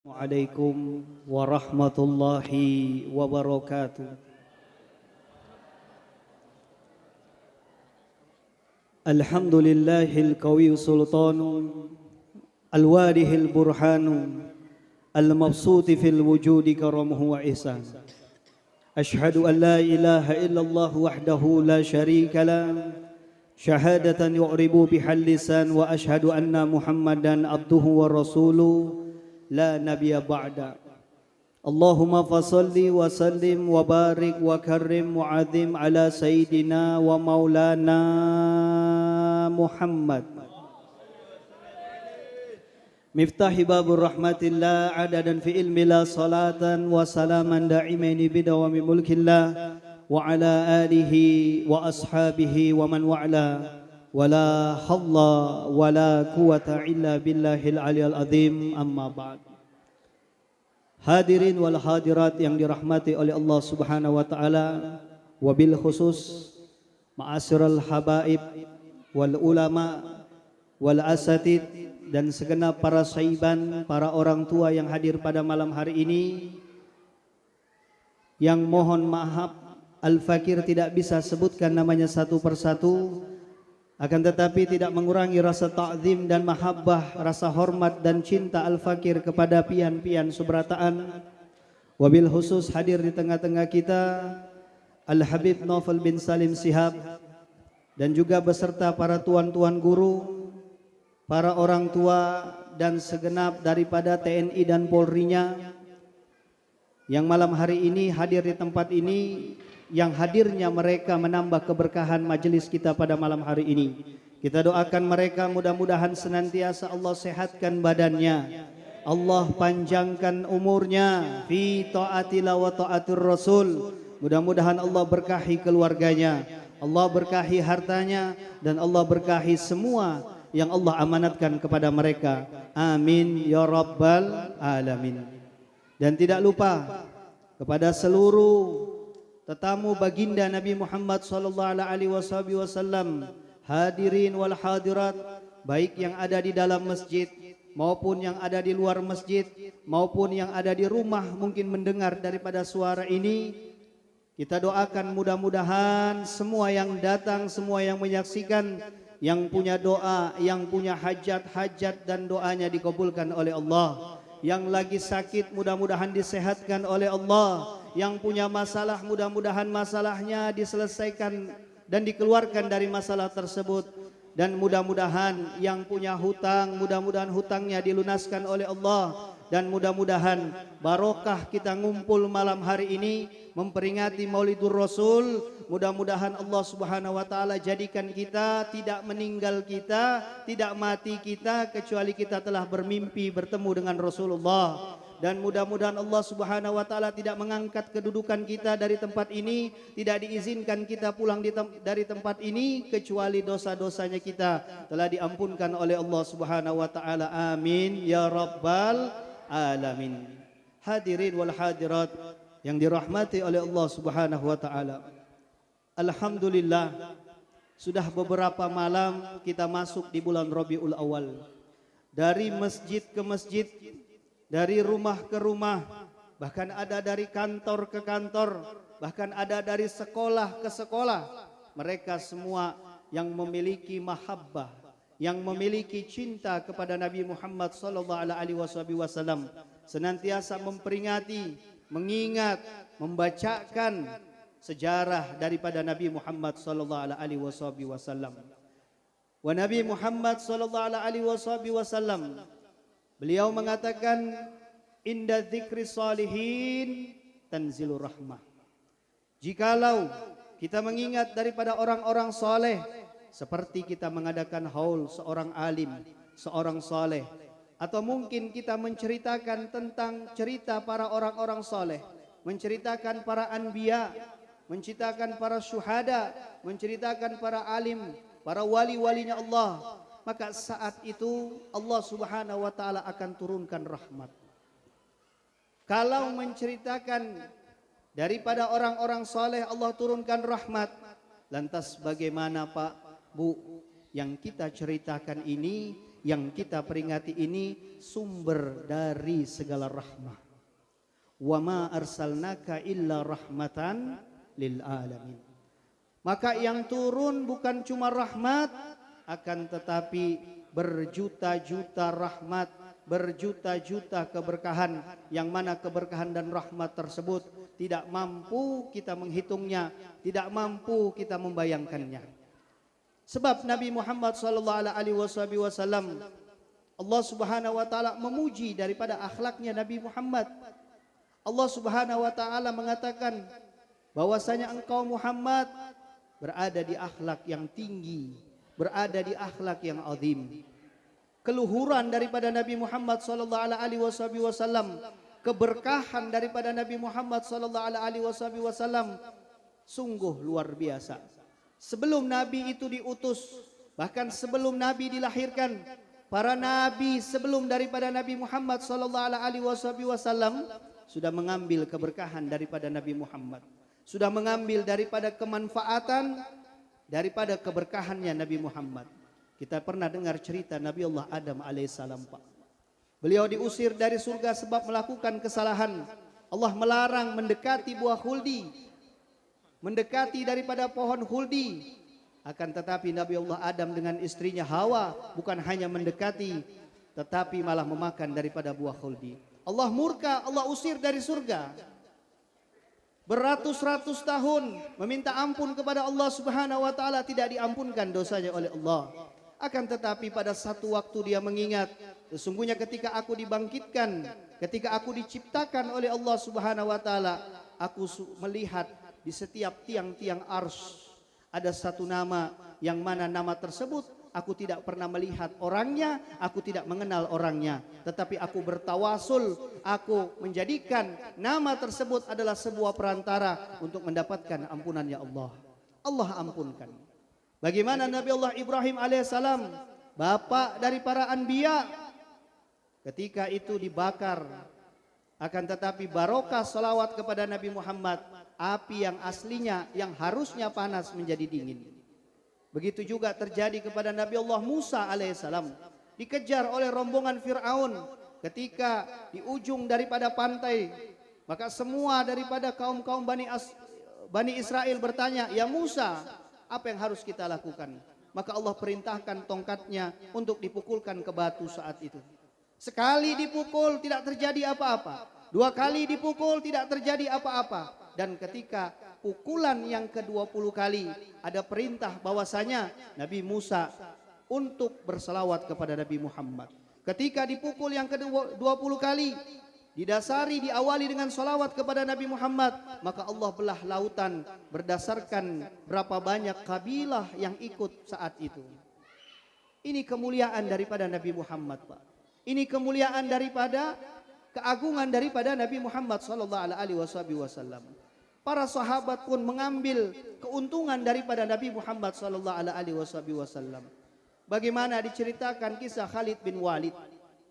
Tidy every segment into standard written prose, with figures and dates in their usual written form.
Assalamualaikum warahmatullahi wabarakatuh. Alhamdulillahil qawiyyu sultanu al-warihil burhanu al-mabsuti fil wujudi karamuhu wa ihsan. Ashhadu an la ilaha illallah wahdahu la syarika la syahadatan yu'ribu bihal lisan wa ashhadu anna Muhammadan abduhu wa rasuluh la nabiyya ba'da. Allahumma fasalli wa sallim wa barik wa karrim mu'adzim ala sayyidina wa maulana Muhammad miftahi babur rahmatillah adadan fi ilmi la salatan wa salaman da'imaini bidawami mulkillah wa ala alihi wa ashabihi wa man wa'ala wala halla wala quwata illa billahil aliyil azim, amma ba'd. Hadirin wal hadirat yang dirahmati oleh Allah Subhanahu wa taala, wabil khusus ma'asyiral habaib wal ulama wal asatid dan segenap para saiban, para orang tua yang hadir pada malam hari ini, yang mohon maaf Al-Fakir tidak bisa sebutkan namanya satu persatu, akan tetapi tidak mengurangi rasa ta'zim dan mahabbah, rasa hormat dan cinta Al-Fakir kepada pian-pian subrataan. Wabil khusus hadir di tengah-tengah kita Al-Habib Naufal bin Salim Shihab, dan juga beserta para tuan-tuan guru, para orang tua dan segenap daripada TNI dan Polri-nya yang malam hari ini hadir di tempat ini, yang hadirnya mereka menambah keberkahan majelis kita pada malam hari ini. Kita doakan mereka mudah-mudahan senantiasa Allah sehatkan badannya, Allah panjangkan umurnya fi ta'atillah wa ta'atir rasul. Mudah-mudahan Allah berkahi keluarganya, Allah berkahi hartanya, dan Allah berkahi semua yang Allah amanatkan kepada mereka. Amin ya rabbal alamin. Dan tidak lupa kepada seluruh tetamu baginda Nabi Muhammad sallallahu alaihi wasallam, hadirin wal hadirat, baik yang ada di dalam masjid maupun yang ada di luar masjid maupun yang ada di rumah mungkin mendengar daripada suara ini. Kita doakan mudah-mudahan semua yang datang, semua yang menyaksikan, yang punya doa, yang punya hajat-hajat dan doanya dikabulkan oleh Allah. Yang lagi sakit mudah-mudahan disehatkan oleh Allah. Yang punya masalah mudah-mudahan masalahnya diselesaikan dan dikeluarkan dari masalah tersebut. Dan mudah-mudahan yang punya hutang, mudah-mudahan hutangnya dilunaskan oleh Allah. Dan mudah-mudahan barokah kita ngumpul malam hari ini memperingati Maulidur Rasul. Mudah-mudahan Allah Subhanahu wa taala jadikan kita, tidak meninggal kita, tidak mati kita, kecuali kita telah bermimpi bertemu dengan Rasulullah. Dan mudah-mudahan Allah Subhanahu wa taala tidak mengangkat kedudukan kita dari tempat ini, tidak diizinkan kita pulang dari tempat ini, kecuali dosa-dosanya kita telah diampunkan oleh Allah Subhanahu wa taala. Amin ya rabbal alamin. Hadirin wal hadirat yang dirahmati oleh Allah Subhanahu wa taala, alhamdulillah sudah beberapa malam kita masuk di bulan Rabiul Awal. Dari masjid ke masjid, dari rumah ke rumah, bahkan ada dari kantor ke kantor, bahkan ada dari sekolah ke sekolah. Mereka semua yang memiliki mahabbah, yang memiliki cinta kepada Nabi Muhammad sallallahu alaihi wasallam, senantiasa memperingati, mengingat, membacakan sejarah daripada Nabi Muhammad sallallahu alaihi wasallam. Wa Nabi Muhammad sallallahu alaihi wasallam, beliau mengatakan, inda dzikri salihin tanzilur rahmah. Jikalau kita mengingat daripada orang-orang saleh, seperti kita mengadakan haul seorang alim, seorang saleh, atau mungkin kita menceritakan tentang cerita para orang-orang saleh, menceritakan para anbiya, menceritakan para syuhada, menceritakan para alim, para wali-walinya Allah, maka saat itu Allah Subhanahu wa taala akan turunkan rahmat. Kalau menceritakan daripada orang-orang saleh Allah turunkan rahmat, lantas bagaimana Pak, Bu, yang kita ceritakan ini yang kita peringati ini sumber dari segala rahmah. Wa ma arsalnaka illa rahmatan lil alamin. Maka yang turun bukan cuma rahmat, akan tetapi berjuta-juta rahmat, berjuta-juta keberkahan, yang mana keberkahan dan rahmat tersebut tidak mampu kita menghitungnya, tidak mampu kita membayangkannya. Sebab Nabi Muhammad SAW, Allah Subhanahu wa taala memuji daripada akhlaknya Nabi Muhammad. Allah Subhanahu wa taala mengatakan bahwasanya engkau Muhammad berada di akhlak yang tinggi, berada di akhlak yang azim. Keluhuran daripada Nabi Muhammad SAW, keberkahan daripada Nabi Muhammad SAW sungguh luar biasa. Sebelum Nabi itu diutus, bahkan sebelum Nabi dilahirkan, para nabi sebelum daripada Nabi Muhammad SAW sudah mengambil keberkahan daripada Nabi Muhammad, sudah mengambil daripada kemanfaatan daripada keberkahannya Nabi Muhammad. Kita pernah dengar cerita Nabi Allah Adam alaihissalam, Pak. Beliau diusir dari surga sebab melakukan kesalahan. Allah melarang mendekati buah khuldi, mendekati daripada pohon khuldi. Akan tetapi Nabi Allah Adam dengan istrinya Hawa bukan hanya mendekati, tetapi malah memakan daripada buah khuldi. Allah murka, Allah usir dari surga. Beratus-ratus tahun meminta ampun kepada Allah Subhanahu wa taala, tidak diampunkan dosanya oleh Allah. Akan tetapi pada satu waktu dia mengingat, sesungguhnya ketika aku dibangkitkan, ketika aku diciptakan oleh Allah Subhanahu wa taala, aku melihat di setiap tiang-tiang arsy ada satu nama, yang mana nama tersebut aku tidak pernah melihat orangnya, aku tidak mengenal orangnya, tetapi aku bertawasul, aku menjadikan nama tersebut adalah sebuah perantara untuk mendapatkan ampunannya Allah. Allah ampunkan. Bagaimana Nabi Allah Ibrahim alaihissalam, bapak dari para anbiya, ketika itu dibakar, akan tetapi barokah salawat kepada Nabi Muhammad, api yang aslinya yang harusnya panas menjadi dingin. Begitu juga terjadi kepada Nabi Allah Musa alaihissalam, dikejar oleh rombongan Fir'aun ketika di ujung daripada pantai. Maka semua daripada kaum-kaum Bani Israel bertanya, ya Musa, apa yang harus kita lakukan? Maka Allah perintahkan tongkatnya untuk dipukulkan ke batu saat itu. Sekali dipukul tidak terjadi apa-apa, dua kali dipukul tidak terjadi apa-apa, dan ketika pukulan yang ke-20 kali ada perintah bahwasanya Nabi Musa untuk berselawat kepada Nabi Muhammad. Ketika dipukul yang ke-20 kali, didasari diawali dengan salawat kepada Nabi Muhammad, maka Allah belah lautan berdasarkan berapa banyak kabilah yang ikut saat itu. Ini kemuliaan daripada Nabi Muhammad, Pak. Ini kemuliaan daripada keagungan daripada Nabi Muhammad SAW. Para sahabat pun mengambil keuntungan daripada Nabi Muhammad SAW. Bagaimana diceritakan kisah Khalid bin Walid,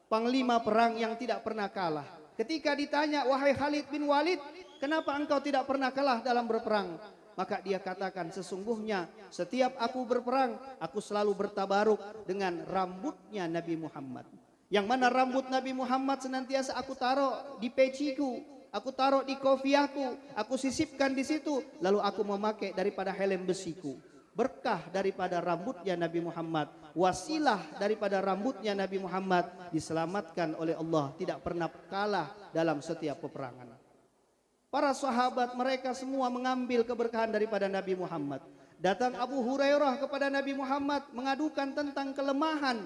panglima perang yang tidak pernah kalah. Ketika ditanya, wahai Khalid bin Walid, kenapa engkau tidak pernah kalah dalam berperang? Maka dia katakan, sesungguhnya setiap aku berperang, aku selalu bertabaruk dengan rambutnya Nabi Muhammad. Yang mana rambut Nabi Muhammad senantiasa aku taruh di peciku, aku taruh di kofiahku, aku sisipkan di situ, lalu aku memakai daripada helm besiku. Berkah daripada rambutnya Nabi Muhammad, wasilah daripada rambutnya Nabi Muhammad, diselamatkan oleh Allah, tidak pernah kalah dalam setiap peperangan. Para sahabat mereka semua mengambil keberkahan daripada Nabi Muhammad. Datang Abu Hurairah kepada Nabi Muhammad mengadukan tentang kelemahan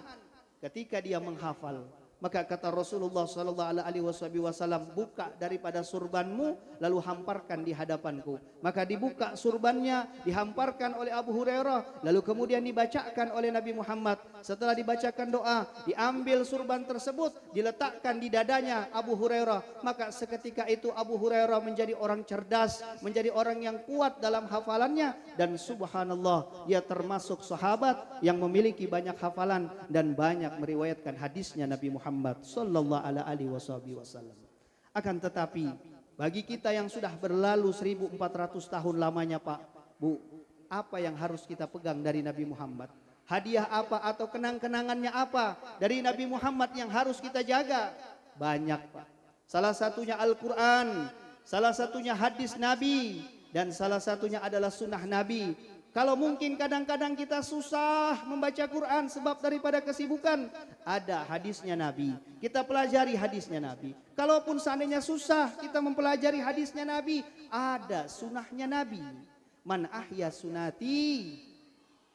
ketika dia menghafal. Maka kata Rasulullah SAW, buka daripada surbanmu lalu hamparkan di hadapanku. Maka dibuka surbannya, dihamparkan oleh Abu Hurairah, lalu kemudian dibacakan oleh Nabi Muhammad. Setelah dibacakan doa, diambil surban tersebut, diletakkan di dadanya Abu Hurairah. Maka seketika itu Abu Hurairah menjadi orang cerdas, menjadi orang yang kuat dalam hafalannya, dan subhanallah, dia termasuk sahabat yang memiliki banyak hafalan dan banyak meriwayatkan hadisnya Nabi Muhammad sallallahu alaihi wasallam. Akan tetapi bagi kita yang sudah berlalu 1400 tahun lamanya, Pak, Bu, apa yang harus kita pegang dari Nabi Muhammad? Hadiah apa atau kenang-kenangannya apa dari Nabi Muhammad yang harus kita jaga? Banyak, Pak. Salah satunya Al-Quran, salah satunya hadis Nabi, dan salah satunya adalah sunnah Nabi. Kalau mungkin kadang-kadang kita susah membaca Quran sebab daripada kesibukan, ada hadisnya Nabi, kita pelajari hadisnya Nabi. Kalaupun seandainya susah kita mempelajari hadisnya Nabi, ada sunnahnya Nabi. Man ahya sunati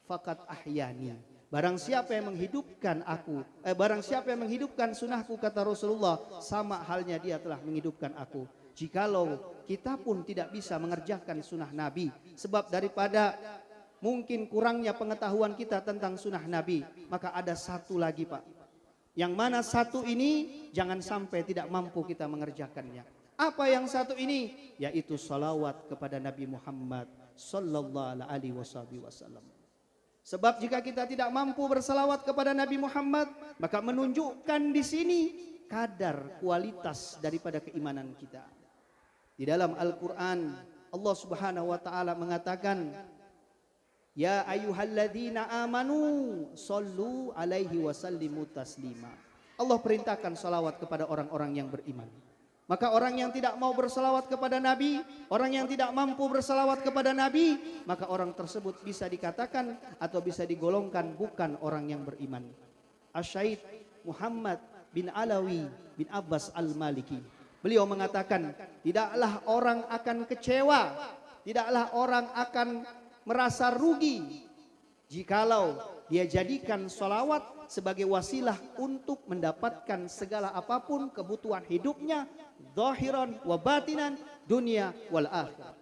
faqad ahyani. Barang siapa yang menghidupkan aku, barang siapa yang menghidupkan sunnahku, kata Rasulullah, sama halnya dia telah menghidupkan aku. Jikalau kita pun tidak bisa mengerjakan sunnah Nabi sebab daripada mungkin kurangnya pengetahuan kita tentang sunnah Nabi, maka ada satu lagi, Pak, yang mana satu ini jangan sampai tidak mampu kita mengerjakannya. Apa yang satu ini? Yaitu salawat kepada Nabi Muhammad sallallahu alaihi wasallam. Sebab jika kita tidak mampu bersalawat kepada Nabi Muhammad, maka menunjukkan di sini kadar kualitas daripada keimanan kita. Di dalam Al-Quran Allah Subhanahu wa taala mengatakan, ya ayyuhalladzina amanu sallu alaihi wasallimu taslima. Allah perintahkan salawat kepada orang-orang yang beriman. Maka orang yang tidak mau bersalawat kepada Nabi, orang yang tidak mampu bersalawat kepada Nabi, maka orang tersebut bisa dikatakan atau bisa digolongkan bukan orang yang beriman. Asy-Syaikh Muhammad bin Alawi bin Abbas Al-Maliki, beliau mengatakan, tidaklah orang akan kecewa, tidaklah orang akan merasa rugi jikalau dia jadikan salawat sebagai wasilah untuk mendapatkan segala apapun kebutuhan hidupnya, zahiran wa batinan, dunia wal akhirah.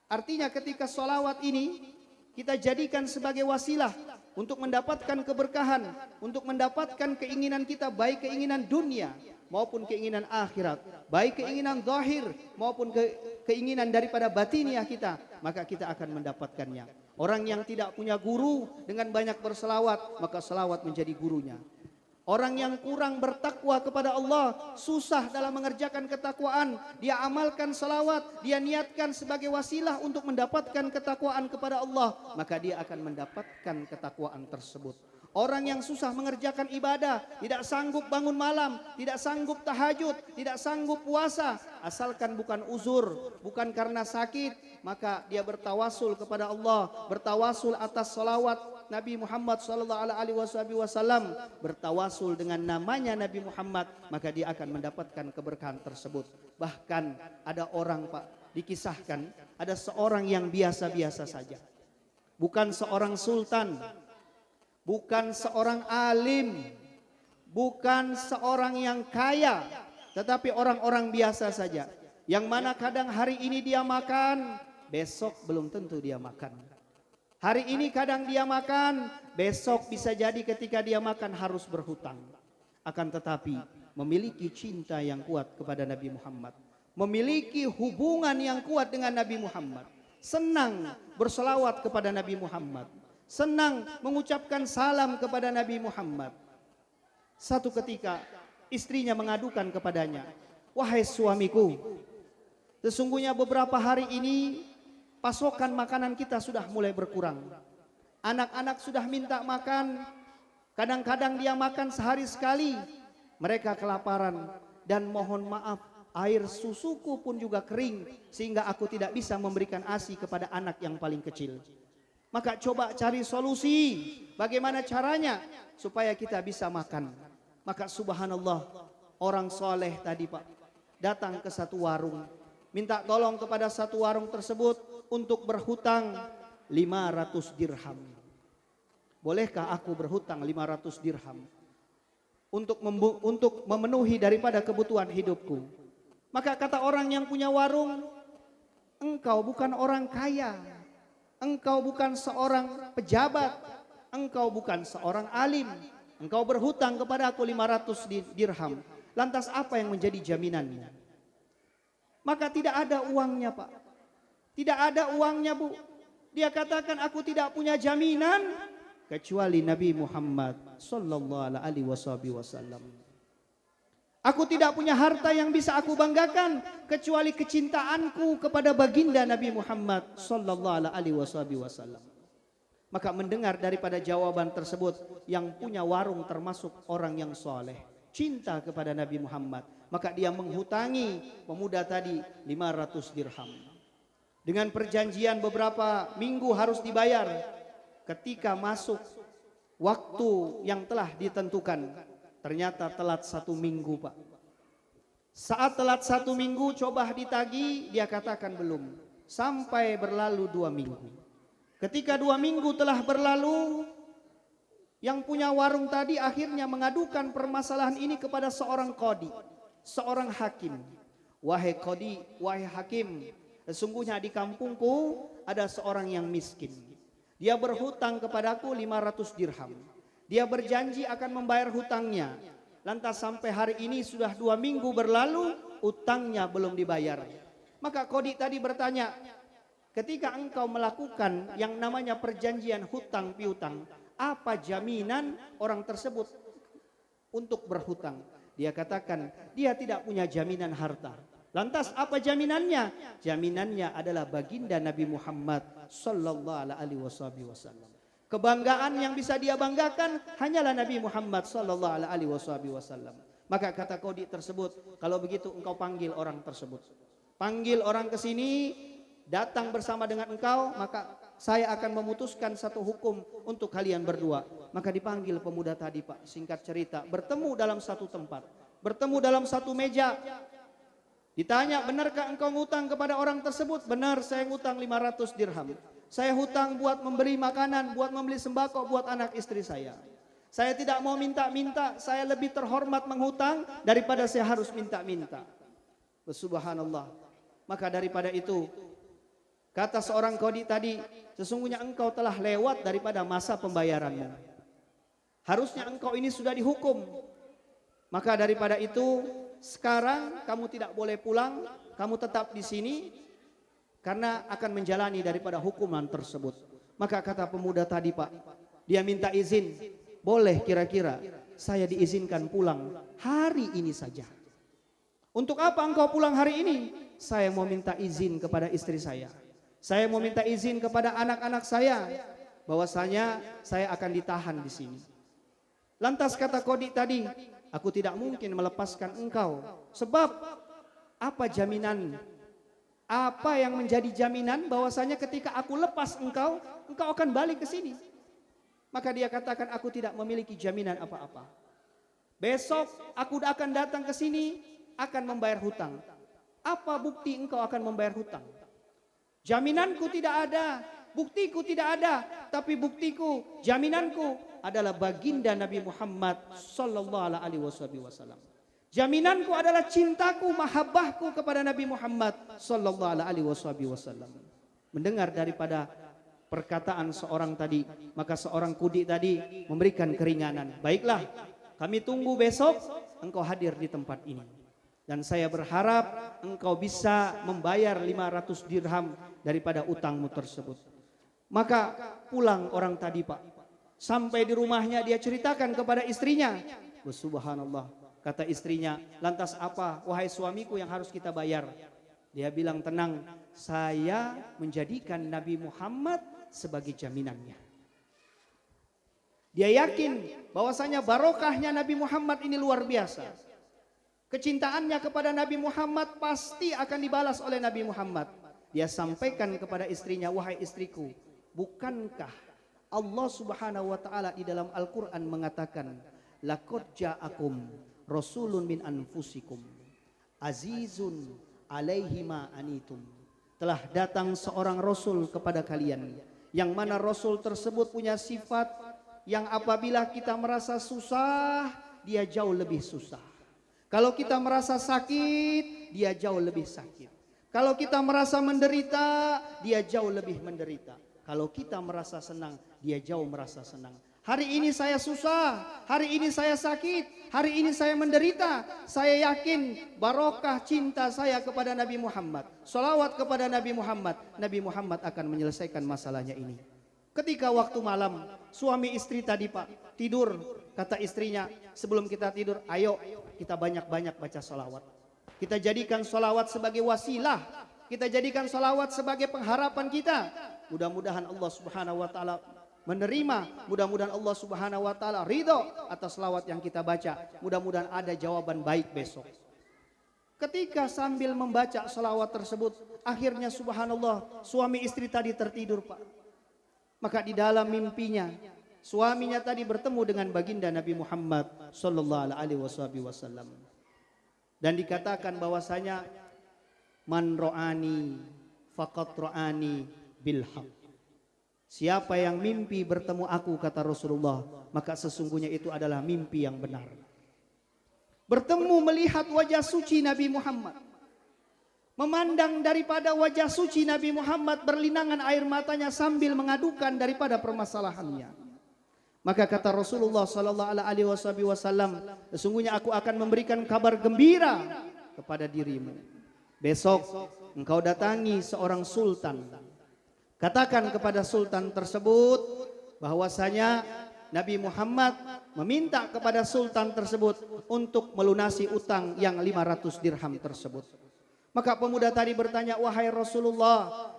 Artinya ketika salawat ini kita jadikan sebagai wasilah untuk mendapatkan keberkahan, untuk mendapatkan keinginan kita, baik keinginan dunia maupun keinginan akhirat, baik keinginan zahir maupun keinginan daripada batiniah kita, maka kita akan mendapatkannya. Orang yang tidak punya guru dengan banyak berselawat, maka selawat menjadi gurunya. Orang yang kurang bertakwa kepada Allah, susah dalam mengerjakan ketakwaan, dia amalkan selawat, dia niatkan sebagai wasilah untuk mendapatkan ketakwaan kepada Allah, maka dia akan mendapatkan ketakwaan tersebut. Orang yang susah mengerjakan ibadah, tidak sanggup bangun malam, tidak sanggup tahajud, tidak sanggup puasa, asalkan bukan uzur, bukan karena sakit, maka dia bertawasul kepada Allah, bertawasul atas salawat Nabi Muhammad sallallahu alaihi wasallam, bertawasul dengan namanya Nabi Muhammad, maka dia akan mendapatkan keberkahan tersebut. Bahkan ada orang, Pak, dikisahkan ada seorang yang biasa-biasa saja, bukan seorang sultan, bukan seorang alim, bukan seorang yang kaya, tetapi orang-orang biasa saja, yang mana kadang hari ini dia makan, besok belum tentu dia makan. Hari ini kadang dia makan, besok bisa jadi ketika dia makan harus berhutang. Akan tetapi memiliki cinta yang kuat kepada Nabi Muhammad, memiliki hubungan yang kuat dengan Nabi Muhammad, senang berselawat kepada Nabi Muhammad, senang mengucapkan salam kepada Nabi Muhammad. Satu ketika istrinya mengadukan kepadanya, wahai suamiku, sesungguhnya beberapa hari ini pasokan makanan kita sudah mulai berkurang. Anak-anak sudah minta makan, kadang-kadang dia makan sehari sekali. Mereka kelaparan dan mohon maaf, air susuku pun juga kering sehingga aku tidak bisa memberikan ASI kepada anak yang paling kecil. Maka coba cari solusi, bagaimana caranya supaya kita bisa makan. Maka subhanallah, orang soleh tadi, Pak, datang ke satu warung, minta tolong kepada satu warung tersebut untuk berhutang 500 dirham. Bolehkah aku berhutang 500 dirham untuk memenuhi daripada kebutuhan hidupku? Maka kata orang yang punya warung, engkau bukan orang kaya, engkau bukan seorang pejabat, engkau bukan seorang alim, engkau berhutang kepada aku 500 dirham. Lantas apa yang menjadi jaminannya? Maka tidak ada uangnya, Pak. Tidak ada uangnya, Bu. Dia katakan, aku tidak punya jaminan kecuali Nabi Muhammad sallallahu alaihi wasallam. Aku tidak punya harta yang bisa aku banggakan kecuali kecintaanku kepada baginda Nabi Muhammad sallallahu alaihi wasallam. Maka mendengar daripada jawaban tersebut, yang punya warung termasuk orang yang soleh, cinta kepada Nabi Muhammad, maka dia menghutangi pemuda tadi 500 dirham. Dengan perjanjian beberapa minggu harus dibayar. Ketika masuk waktu yang telah ditentukan, ternyata telat 1 minggu, Pak. Saat telat 1 minggu coba ditagih, dia katakan belum. Sampai berlalu 2 minggu. Ketika 2 minggu telah berlalu, yang punya warung tadi akhirnya mengadukan permasalahan ini kepada seorang qadi, seorang hakim. Wahai qadi, wahai hakim, sesungguhnya di kampungku ada seorang yang miskin. Dia berhutang kepadaku 500 dirham. Dia berjanji akan membayar hutangnya. Lantas sampai hari ini sudah 2 minggu berlalu, utangnya belum dibayar. Maka qadi tadi bertanya, ketika engkau melakukan yang namanya perjanjian hutang piutang, apa jaminan orang tersebut untuk berhutang? Dia katakan dia tidak punya jaminan harta. Lantas apa jaminannya? Jaminannya adalah baginda Nabi Muhammad sallallahu alaihi wasallam. Kebanggaan yang bisa dia banggakan hanyalah Nabi Muhammad sallallahu alaihi wasallam. Maka kata qadi tersebut, kalau begitu engkau panggil orang tersebut. Panggil orang ke sini, datang bersama dengan engkau, maka saya akan memutuskan satu hukum untuk kalian berdua. Maka dipanggil pemuda tadi, Pak. Singkat cerita, bertemu dalam satu tempat, bertemu dalam satu meja. Ditanya, benarkah engkau ngutang kepada orang tersebut? Benar, saya ngutang 500 dirham. Saya hutang buat membeli makanan, buat membeli sembako buat anak istri saya. Saya tidak mau minta-minta, saya lebih terhormat menghutang daripada saya harus minta-minta. Subhanallah. Maka daripada itu, kata seorang qadi tadi, sesungguhnya engkau telah lewat daripada masa pembayaranmu. Harusnya engkau ini sudah dihukum. Maka daripada itu, sekarang kamu tidak boleh pulang, kamu tetap di sini karena akan menjalani daripada hukuman tersebut. Maka kata pemuda tadi, Pak, dia minta izin, boleh kira-kira saya diizinkan pulang hari ini saja. Untuk apa engkau pulang hari ini? Saya mau minta izin kepada istri saya. Saya mau minta izin kepada anak-anak saya bahwasanya saya akan ditahan di sini. Lantas kata qadi tadi, aku tidak mungkin melepaskan engkau. Sebab apa jaminan? Apa yang menjadi jaminan bahwasanya ketika aku lepas engkau, engkau akan balik ke sini? Maka dia katakan, aku tidak memiliki jaminan apa-apa. Besok aku akan datang ke sini, akan membayar hutang. Apa bukti engkau akan membayar hutang? Jaminanku tidak ada, buktiku tidak ada, tapi buktiku, jaminanku adalah baginda Nabi Muhammad sallallahu alaihi wasallam. Jaminanku adalah cintaku, mahabbahku kepada Nabi Muhammad sallallahu alaihi wasallam. Mendengar daripada perkataan seorang tadi, maka seorang qadi tadi memberikan keringanan. Baiklah, kami tunggu besok engkau hadir di tempat ini. Dan saya berharap engkau bisa membayar 500 dirham daripada utangmu tersebut. Maka pulang orang tadi, Pak. Sampai di rumahnya dia ceritakan kepada istrinya. Subhanallah, kata istrinya, lantas apa wahai suamiku yang harus kita bayar? Dia bilang, tenang, saya menjadikan Nabi Muhammad sebagai jaminannya. Dia yakin bahwasanya barokahnya Nabi Muhammad ini luar biasa. Kecintaannya kepada Nabi Muhammad pasti akan dibalas oleh Nabi Muhammad. Dia sampaikan kepada istrinya, wahai istriku, bukankah Allah Subhanahu wa taala di dalam Al-Qur'an mengatakan, laqad ja'akum rasulun min anfusikum azizun alaihi ma anitum. Telah datang seorang rasul kepada kalian, yang mana rasul tersebut punya sifat yang apabila kita merasa susah, dia jauh lebih susah. Kalau kita merasa sakit, dia jauh lebih sakit. Kalau kita merasa menderita, dia jauh lebih menderita. Kalau kita merasa senang, dia jauh merasa senang. Hari ini saya susah, hari ini saya sakit, hari ini saya menderita. Saya yakin barokah cinta saya kepada Nabi Muhammad, salawat kepada Nabi Muhammad akan menyelesaikan masalahnya ini. Ketika waktu malam, suami istri tadi, Pak, tidur, kata istrinya, sebelum kita tidur, ayo kita banyak-banyak baca salawat. Kita jadikan salawat sebagai wasilah, kita jadikan salawat sebagai pengharapan kita. Mudah-mudahan Allah Subhanahu wa taala menerima. Mudah-mudahan Allah Subhanahu wa taala ridho atas selawat yang kita baca. Mudah-mudahan ada jawaban baik besok. Ketika sambil membaca selawat tersebut, akhirnya subhanallah suami istri tadi tertidur, Pak. Maka di dalam mimpinya suaminya tadi bertemu dengan baginda Nabi Muhammad sallallahu alaihi wasallam. Dan dikatakan bahwasanya man ro'ani faqad ro'ani bil haq. Siapa yang mimpi bertemu aku, kata Rasulullah, maka sesungguhnya itu adalah mimpi yang benar. Bertemu melihat wajah suci Nabi Muhammad, memandang daripada wajah suci Nabi Muhammad, berlinangan air matanya sambil mengadukan daripada permasalahannya. Maka kata Rasulullah sallallahu alaihi wasallam, sesungguhnya aku akan memberikan kabar gembira kepada dirimu. Besok engkau datangi seorang sultan. Katakan kepada sultan tersebut bahwasanya Nabi Muhammad meminta kepada sultan tersebut untuk melunasi utang yang 500 dirham tersebut. Maka pemuda tadi bertanya, wahai Rasulullah,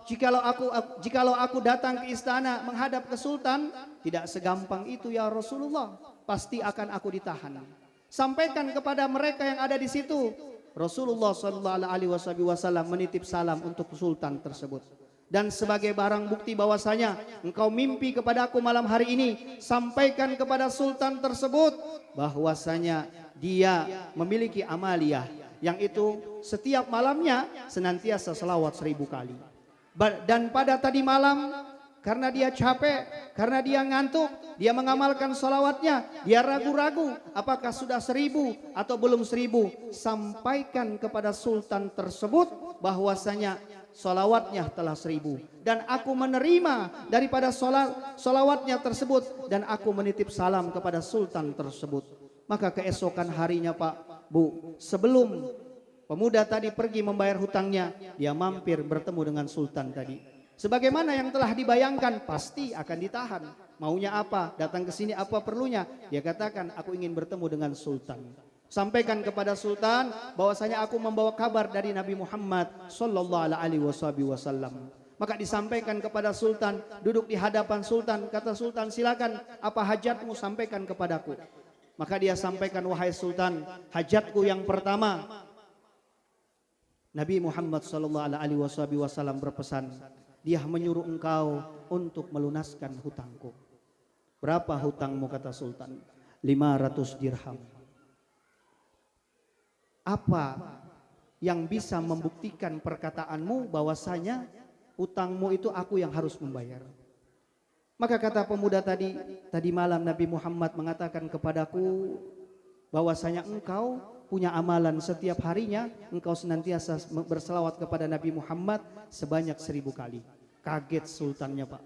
jikalau aku datang ke istana menghadap ke sultan, tidak segampang itu ya Rasulullah, pasti akan aku ditahan. Sampaikan kepada mereka yang ada di situ. Rasulullah sallallahu alaihi wasallam menitip salam untuk sultan tersebut. Dan sebagai barang bukti bahwasanya engkau mimpi kepada aku malam hari ini, sampaikan kepada sultan tersebut bahwasanya dia memiliki amaliyah, yang itu setiap malamnya senantiasa selawat 1000 kali. Dan pada tadi malam karena dia capek, karena dia ngantuk, dia mengamalkan salawatnya, dia ragu-ragu apakah sudah 1000 atau belum 1000. Sampaikan kepada sultan tersebut bahwasanya salawatnya telah 1000 dan aku menerima daripada salawatnya tersebut dan aku menitip salam kepada sultan tersebut. Maka keesokan harinya, Pak, Bu, sebelum pemuda tadi pergi membayar hutangnya, dia mampir bertemu dengan sultan tadi. Sebagaimana yang telah dibayangkan, pasti akan ditahan. Maunya apa? Datang ke sini apa perlunya? Dia katakan, aku ingin bertemu dengan sultan. Sampaikan kepada sultan bahwasanya aku membawa kabar dari Nabi Muhammad sallallahu alaihi wasallam. Maka disampaikan kepada sultan, duduk di hadapan sultan, kata sultan, silakan, apa hajatmu, sampaikan kepadaku. Maka dia sampaikan, wahai sultan, hajatku yang pertama, Nabi Muhammad sallallahu alaihi wasallam berpesan, dia menyuruh engkau untuk melunaskan hutangku. Berapa hutangmu, kata sultan? 500 dirham. Apa yang bisa membuktikan perkataanmu bahwasanya utangmu itu aku yang harus membayar? Maka kata pemuda tadi malam Nabi Muhammad mengatakan kepadaku bahwasanya engkau punya amalan setiap harinya, engkau senantiasa berselawat kepada Nabi Muhammad sebanyak 1000 kali. Kaget sultannya, Pak.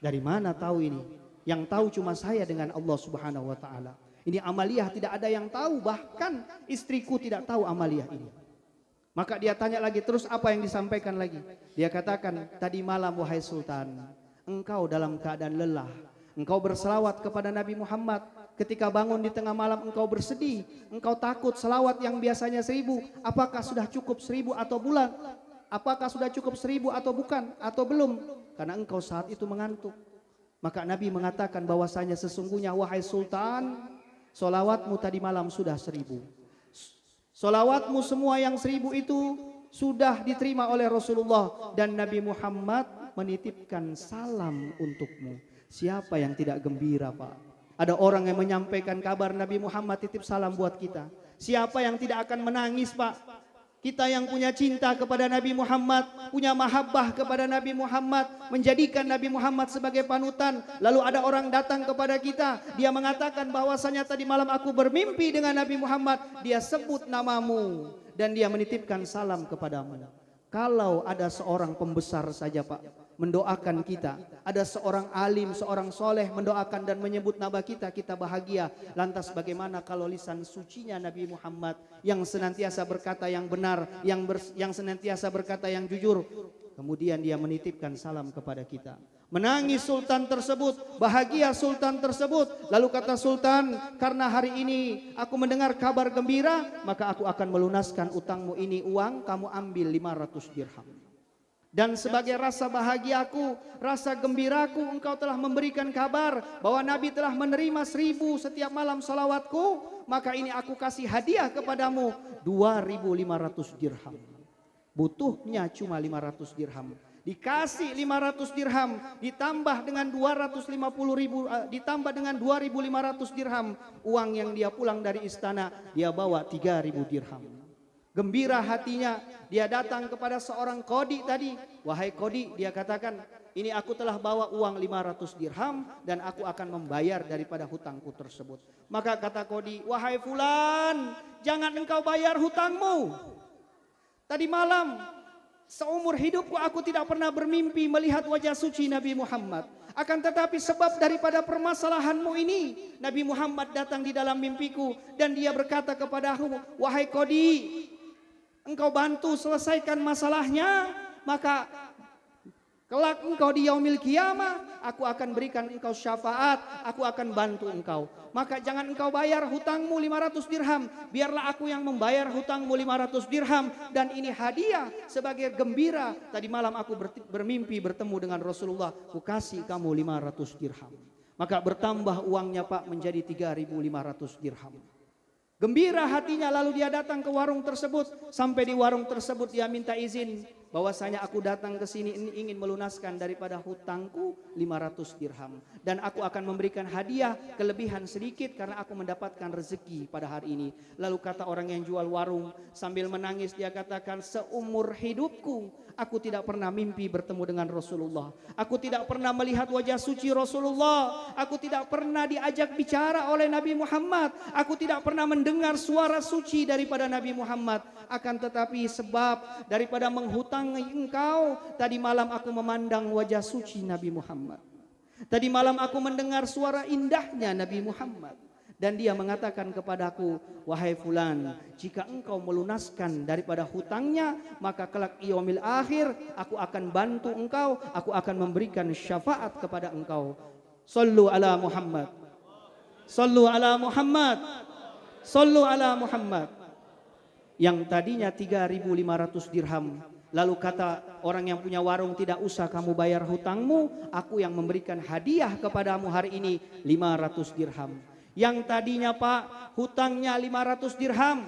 Dari mana tahu ini? Yang tahu cuma saya dengan Allah Subhanahu wa taala. Ini amaliyah tidak ada yang tahu, bahkan istriku tidak tahu amaliyah ini. Maka dia tanya lagi, terus apa yang disampaikan lagi? Dia katakan, tadi malam wahai sultan, engkau dalam keadaan lelah, engkau berselawat kepada Nabi Muhammad. Ketika bangun di tengah malam engkau bersedih, engkau takut selawat yang biasanya 1000, apakah sudah cukup 1000 atau bulan? Apakah sudah cukup 1000 atau bukan atau belum? Karena engkau saat itu mengantuk. Maka Nabi mengatakan bahwasanya sesungguhnya wahai sultan, solawatmu tadi malam sudah 1000. Solawatmu semua yang 1000 itu sudah diterima oleh Rasulullah dan Nabi Muhammad menitipkan salam untukmu. Siapa yang tidak gembira, Pak? Ada orang yang menyampaikan kabar Nabi Muhammad titip salam buat kita. Siapa yang tidak akan menangis, Pak? Kita yang punya cinta kepada Nabi Muhammad, punya mahabbah kepada Nabi Muhammad, menjadikan Nabi Muhammad sebagai panutan. Lalu ada orang datang kepada kita, dia mengatakan bahwasanya tadi malam aku bermimpi dengan Nabi Muhammad, dia sebut namamu dan dia menitipkan salam kepadamu. Kalau ada seorang pembesar saja, Pak, mendoakan kita, ada seorang alim, seorang soleh mendoakan dan menyebut nama kita, kita bahagia. Lantas bagaimana kalau lisan sucinya Nabi Muhammad yang senantiasa berkata yang benar, yang senantiasa berkata yang jujur, kemudian dia menitipkan salam kepada kita. Menangis sultan tersebut, bahagia sultan tersebut. Lalu kata sultan, karena hari ini aku mendengar kabar gembira, maka aku akan melunaskan utangmu ini, uang kamu ambil 500 dirham. Dan sebagai rasa bahagiaku, rasa gembiraku, engkau telah memberikan kabar bahwa Nabi telah menerima 1000 setiap malam salawatku. Maka ini aku kasih hadiah kepadamu 2.500 dirham. Butuhnya cuma 500 dirham. Dikasih 500 dirham, ditambah dengan 250.000, ditambah dengan 2.500 dirham. Uang yang dia pulang dari istana, dia bawa 3.000 dirham. Gembira hatinya, dia datang kepada seorang Qadi tadi. Wahai Qadi, dia katakan, ini aku telah bawa uang 500 dirham dan aku akan membayar daripada hutangku tersebut. Maka kata Qadi, wahai fulan, jangan engkau bayar hutangmu. Tadi malam, seumur hidupku aku tidak pernah bermimpi melihat wajah suci Nabi Muhammad. Akan tetapi sebab daripada permasalahanmu ini, Nabi Muhammad datang di dalam mimpiku dan dia berkata kepadaku, wahai Qadi, engkau bantu selesaikan masalahnya, maka kelak engkau di yaumil qiyamah, aku akan berikan engkau syafaat, aku akan bantu engkau. Maka jangan engkau bayar hutangmu 500 dirham, biarlah aku yang membayar hutangmu 500 dirham. Dan ini hadiah sebagai gembira. Tadi malam aku bermimpi bertemu dengan Rasulullah, ku kasih kamu 500 dirham. Maka bertambah uangnya Pak menjadi 3.500 dirham. Gembira hatinya, lalu dia datang ke warung tersebut. Sampai di warung tersebut dia minta izin bahwasanya aku datang ke sini ingin melunaskan daripada hutangku 500 dirham. Dan aku akan memberikan hadiah kelebihan sedikit karena aku mendapatkan rezeki pada hari ini. Lalu kata orang yang jual warung sambil menangis, dia katakan, seumur hidupku aku tidak pernah mimpi bertemu dengan Rasulullah. Aku tidak pernah melihat wajah suci Rasulullah. Aku tidak pernah diajak bicara oleh Nabi Muhammad. Aku tidak pernah mendengar suara suci daripada Nabi Muhammad. Akan tetapi sebab daripada menghutangi engkau, tadi malam aku memandang wajah suci Nabi Muhammad. Tadi malam aku mendengar suara indahnya Nabi Muhammad. Dan dia mengatakan kepadaku, wahai fulan, jika engkau melunaskan daripada hutangnya, maka kelak yaumil akhir aku akan bantu engkau, aku akan memberikan syafaat kepada engkau. Sallu ala Muhammad. Sallu ala Muhammad. Sallu ala Muhammad. Yang tadinya 3.500 dirham, lalu kata orang yang punya warung, tidak usah kamu bayar hutangmu, aku yang memberikan hadiah kepadamu hari ini 500 dirham. Yang tadinya Pak hutangnya 500 dirham,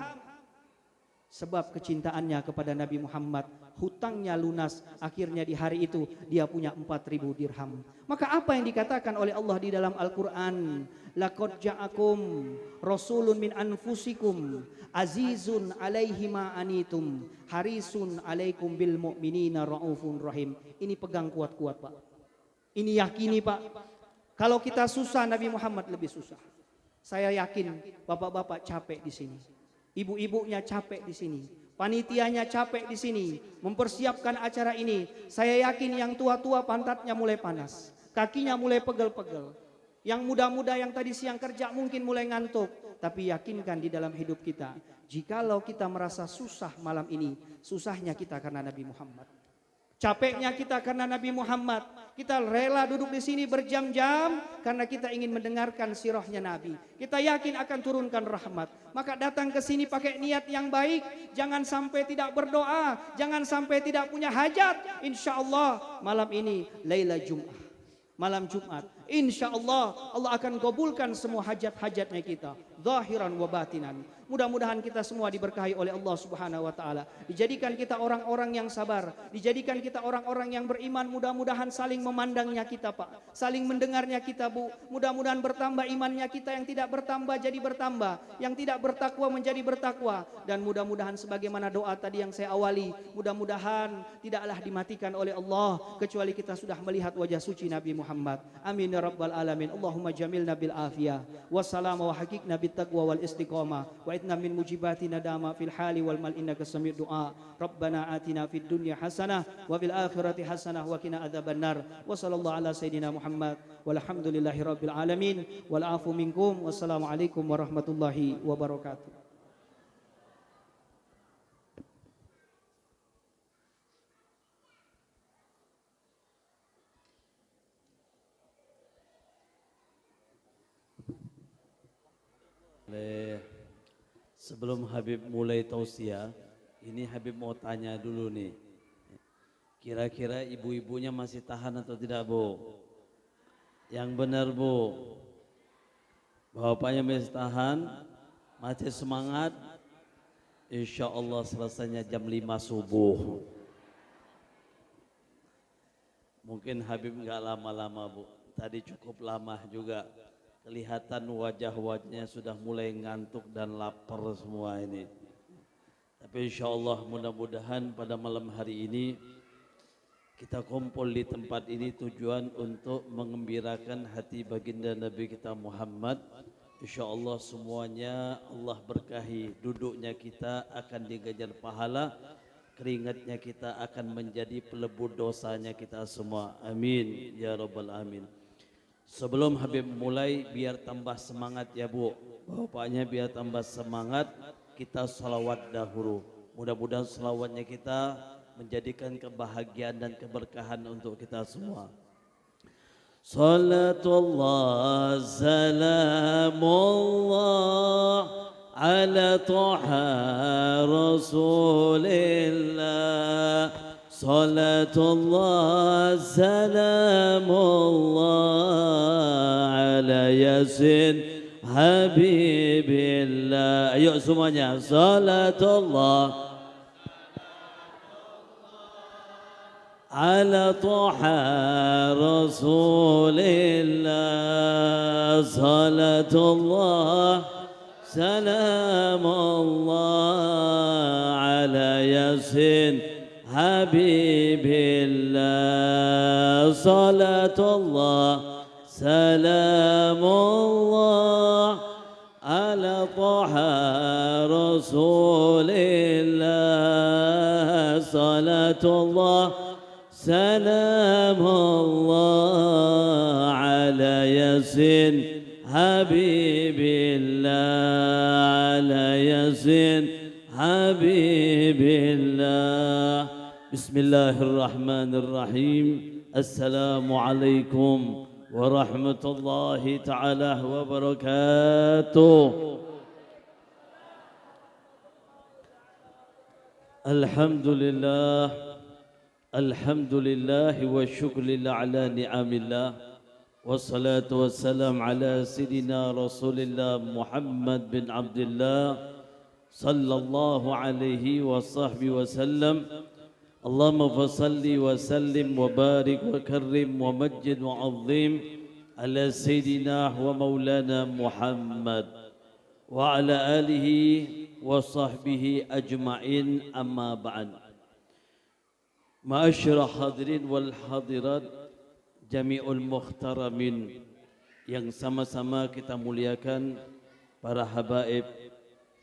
sebab kecintaannya kepada Nabi Muhammad, hutangnya lunas. Akhirnya di hari itu dia punya 4.000 dirham. Maka apa yang dikatakan oleh Allah di dalam Al-Quran, laqad ja'akum rasulun min anfusikum azizun alaihi ma anitum harisun alaikum bil mu'minina raufun rahim. Ini pegang kuat-kuat Pak. Ini yakini Pak. Kalau kita susah, Nabi Muhammad lebih susah. Saya yakin bapak-bapak capek di sini, ibu-ibunya capek di sini, panitianya capek di sini mempersiapkan acara ini. Saya yakin yang tua-tua pantatnya mulai panas, kakinya mulai pegel-pegel. Yang muda-muda yang tadi siang kerja mungkin mulai ngantuk. Tapi yakinkan di dalam hidup kita, jikalau kita merasa susah malam ini, susahnya kita karena Nabi Muhammad. Capeknya kita karena Nabi Muhammad. Kita rela duduk di sini berjam-jam karena kita ingin mendengarkan sirahnya Nabi. Kita yakin akan turunkan rahmat. Maka datang ke sini pakai niat yang baik. Jangan sampai tidak berdoa. Jangan sampai tidak punya hajat. Insya Allah malam ini Laila Jum'ah, malam Jumat. Insya Allah Allah akan kabulkan semua hajat-hajatnya kita, zahiran wa batinan. Mudah-mudahan kita semua diberkahi oleh Allah Subhanahu wa taala. Dijadikan kita orang-orang yang sabar, dijadikan kita orang-orang yang beriman. Mudah-mudahan saling memandangnya kita Pak, saling mendengarnya kita Bu. Mudah-mudahan bertambah imannya kita, yang tidak bertambah jadi bertambah, yang tidak bertakwa menjadi bertakwa. Dan mudah-mudahan sebagaimana doa tadi yang saya awali, mudah-mudahan tidaklah dimatikan oleh Allah kecuali kita sudah melihat wajah suci Nabi Muhammad. Amin ya rabbal alamin. Allahumma jamilna bil afiyah wassalamu wa haqiqna bit taqwa wal istiqamah wa idna min mujibati nadama fil hali wal mal innaka sami' du'a. Rabbana atina fid dunya hasanah wa fil akhirati hasanah wa qina adzabannar. Wa sallallahu ala sayidina Muhammad walhamdulillahi rabbil alamin wal afu minkum. Wassalamu alaikum warahmatullahi wabarakatuh. Sebelum Habib mulai tausiah, ini Habib mau tanya dulu nih. Kira-kira ibu-ibunya masih tahan atau tidak, Bu? Yang benar, Bu. Bapaknya masih tahan, masih semangat. Insya Allah selesainya jam 5 subuh. Mungkin Habib nggak lama-lama, Bu. Tadi cukup lama juga. Kelihatan wajah-wajahnya sudah mulai ngantuk dan lapar semua ini. Tapi insya Allah mudah-mudahan pada malam hari ini kita kumpul di tempat ini tujuan untuk mengembirakan hati baginda Nabi kita Muhammad. Insya Allah semuanya Allah berkahi. Duduknya kita akan diganjar pahala, keringatnya kita akan menjadi pelebur dosanya kita semua. Amin ya rabbal alamin. Sebelum Habib mulai, biar tambah semangat ya Bu. Bapaknya biar tambah semangat, kita salawat dahulu. Mudah-mudahan salawatnya kita menjadikan kebahagiaan dan keberkahan untuk kita semua. Salatullah salamullah ala taha rasulillah. Salatullah salamullah ala yasin habibillah. Ayo semuanya, salatullah ala taha rasulillah. Salatullah salamullah ala yasin habibillah. Salatullah salamullah ala taha rasulillah. Salatullah salamullah ala yasin habibillah. Ala yasin habibillah. Bismillahirrahmanirrahim. Assalamualaikum warahmatullahi ta'ala wabarakatuh. Alhamdulillah, alhamdulillah wa syukurillah ala ni'amillah. Wassalatu wassalam ala sidina Rasulillah Muhammad bin Abdullah sallallahu alaihi wa sahbihi wasallam. Allahumma fasalli wa sallim wa barik wa karrim wa majid wa azim ala sayyidina wa maulana Muhammad wa ala alihi wa sahbihi ajma'in, amma ba'd. Ma'asyara hadirin wal hadirat jami'ul mukhtaramin yang sama-sama kita muliakan, para habaib,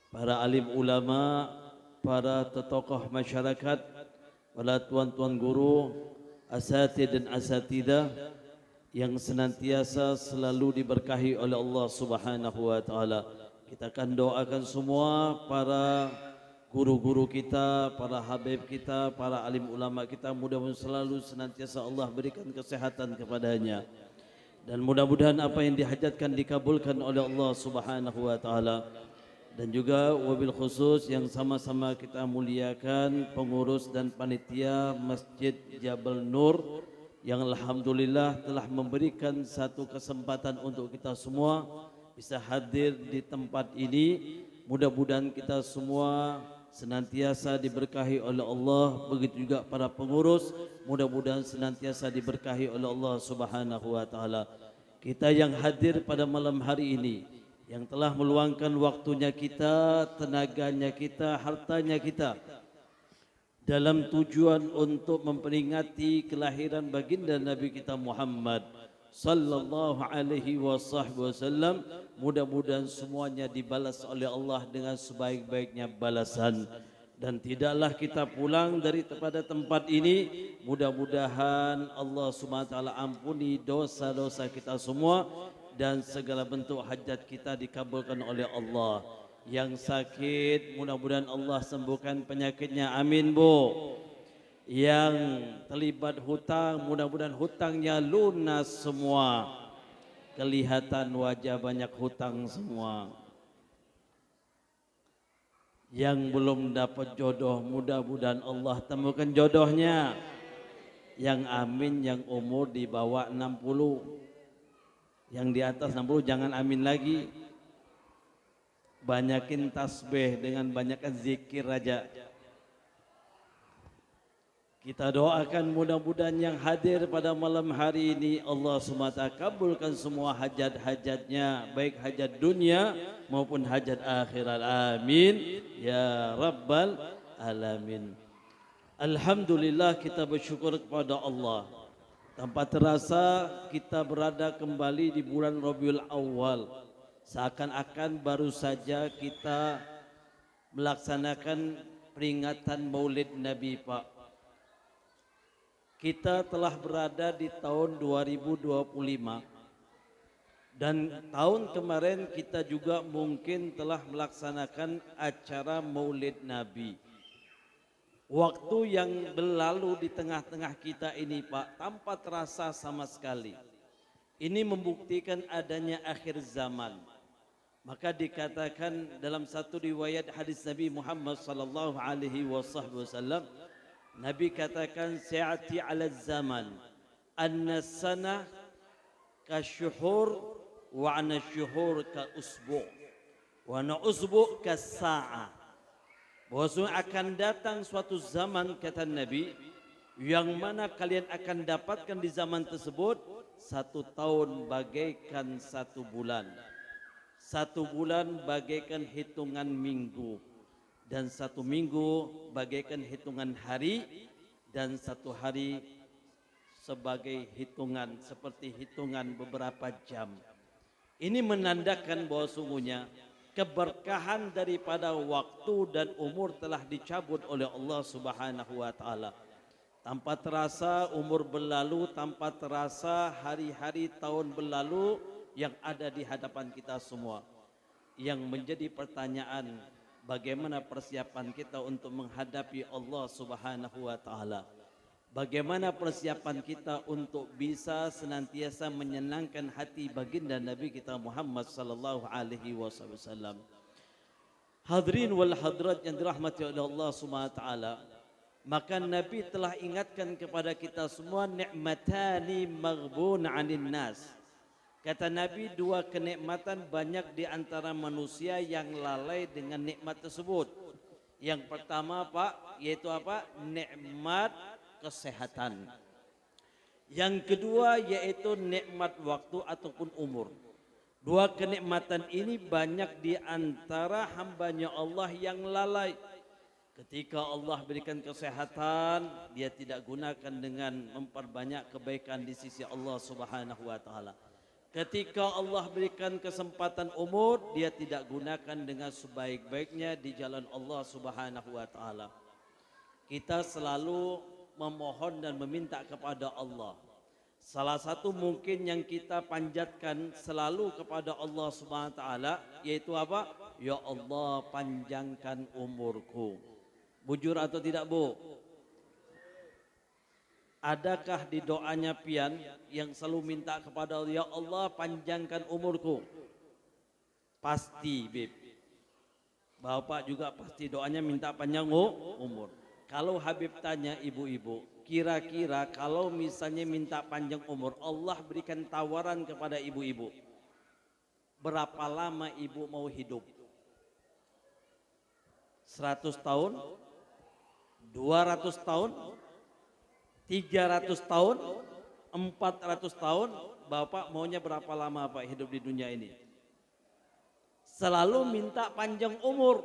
para alim ulama, para tokoh masyarakat, para tuan-tuan guru, asatid dan asatidah yang senantiasa selalu diberkahi oleh Allah Subhanahu wa taala. Kita akan doakan semua para guru-guru kita, para habib kita, para alim ulama kita, mudah-mudahan selalu senantiasa Allah berikan kesehatan kepadanya. Dan mudah-mudahan apa yang dihajatkan dikabulkan oleh Allah Subhanahu wa taala. Dan juga wabil khusus yang sama-sama kita muliakan pengurus dan panitia Masjid Jabal Nur yang alhamdulillah telah memberikan satu kesempatan untuk kita semua bisa hadir di tempat ini. Mudah-mudahan kita semua senantiasa diberkahi oleh Allah, begitu juga para pengurus mudah-mudahan senantiasa diberkahi oleh Allah Subhanahu wa taala. Kita yang hadir pada malam hari ini, yang telah meluangkan waktunya kita, tenaganya kita, hartanya kita dalam tujuan untuk memperingati kelahiran baginda Nabi kita Muhammad sallallahu alaihi wasallam. Mudah-mudahan semuanya dibalas oleh Allah dengan sebaik-baiknya balasan. Dan tidaklah kita pulang daripada tempat ini, mudah-mudahan Allah SWT ampuni dosa-dosa kita semua dan segala bentuk hajat kita dikabulkan oleh Allah. Yang sakit mudah-mudahan Allah sembuhkan penyakitnya, amin Bu. Yang terlibat hutang mudah-mudahan hutangnya lunas semua. Kelihatan wajah banyak hutang semua. Yang belum dapat jodoh mudah-mudahan Allah temukan jodohnya. Yang amin yang umur di bawah 60. Yang di atas 60 jangan amin lagi. Banyakin tasbih dengan banyakkan zikir aja. Kita doakan mudah-mudahan yang hadir pada malam hari ini Allah SWT kabulkan semua hajat-hajatnya, baik hajat dunia maupun hajat akhirat. Amin ya rabbal alamin. Alhamdulillah, kita bersyukur kepada Allah. Tanpa terasa kita berada kembali di bulan Rabiul Awal. Seakan-akan baru saja kita melaksanakan peringatan Maulid Nabi Pak. Kita telah berada di tahun 2025 dan tahun kemarin kita juga mungkin telah melaksanakan acara Maulid Nabi. Waktu yang berlalu di tengah-tengah kita ini Pak, tanpa terasa sama sekali. Ini membuktikan adanya akhir zaman. Maka dikatakan dalam satu riwayat hadis Nabi Muhammad sallallahu alaihi wasallam, Nabi katakan sa'ati 'ala zaman anna sanah ka syuhur wa anna syuhur ka usbu' wa anna usbu' ka sa'ah. Bahwasanya akan datang suatu zaman kata Nabi yang mana kalian akan dapatkan di zaman tersebut 1 tahun bagaikan 1 bulan. 1 bulan bagaikan hitungan minggu. Dan 1 minggu bagaikan hitungan hari, dan 1 hari sebagai hitungan seperti hitungan beberapa jam. Ini menandakan bahwa sungguhnya keberkahan daripada waktu dan umur telah dicabut oleh Allah Subhanahu wa taala. Tanpa terasa umur berlalu, tanpa terasa hari-hari tahun berlalu yang ada di hadapan kita semua. Yang menjadi pertanyaan, bagaimana persiapan kita untuk menghadapi Allah Subhanahu wa taala? Bagaimana persiapan kita untuk bisa senantiasa menyenangkan hati baginda Nabi kita Muhammad sallallahu alaihi wasallam? Hadirin wal hadirat yang dirahmati oleh Allah Subhanahu wa taala, maka Nabi telah ingatkan kepada kita semua, nikmatani maghbun 'anil nas. Kata Nabi, 2 kenikmatan banyak di antara manusia yang lalai dengan nikmat tersebut. Yang pertama Pak, yaitu apa? Nikmat kesehatan. Yang kedua yaitu nikmat waktu ataupun umur. 2 kenikmatan ini banyak di antara hambanya Allah yang lalai. Ketika Allah berikan kesehatan, dia tidak gunakan dengan memperbanyak kebaikan di sisi Allah Subhanahu wa taala. Ketika Allah berikan kesempatan umur, dia tidak gunakan dengan sebaik-baiknya di jalan Allah Subhanahu wa taala. Kita selalu memohon dan meminta kepada Allah. Salah satu mungkin yang kita panjatkan selalu kepada Allah Subhanahu wa taala yaitu apa? Ya Allah, panjangkan umurku. Bujur atau tidak, Bu? Adakah di doanya pian yang selalu minta kepada Allah, ya Allah panjangkan umurku? Pasti, Bib. Bapak juga pasti doanya minta panjang umur. Kalau Habib tanya ibu-ibu, kira-kira kalau misalnya minta panjang umur, Allah berikan tawaran kepada ibu-ibu, berapa lama ibu mau hidup? 100 tahun? 200 tahun? 300 tahun, 400 tahun, Bapak maunya berapa lama Pak hidup di dunia ini? Selalu minta panjang umur.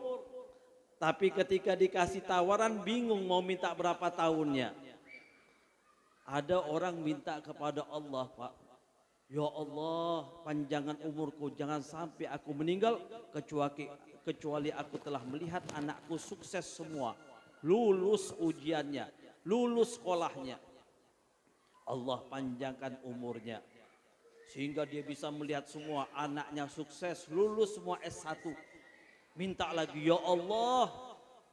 Tapi ketika dikasih tawaran bingung mau minta berapa tahunnya. Ada orang minta kepada Allah, Pak, ya Allah panjangan umurku, jangan sampai aku meninggal kecuali aku telah melihat anakku sukses semua, lulus ujiannya, lulus sekolahnya. Allah panjangkan umurnya sehingga dia bisa melihat semua anaknya sukses, lulus semua S1. Minta lagi, ya Allah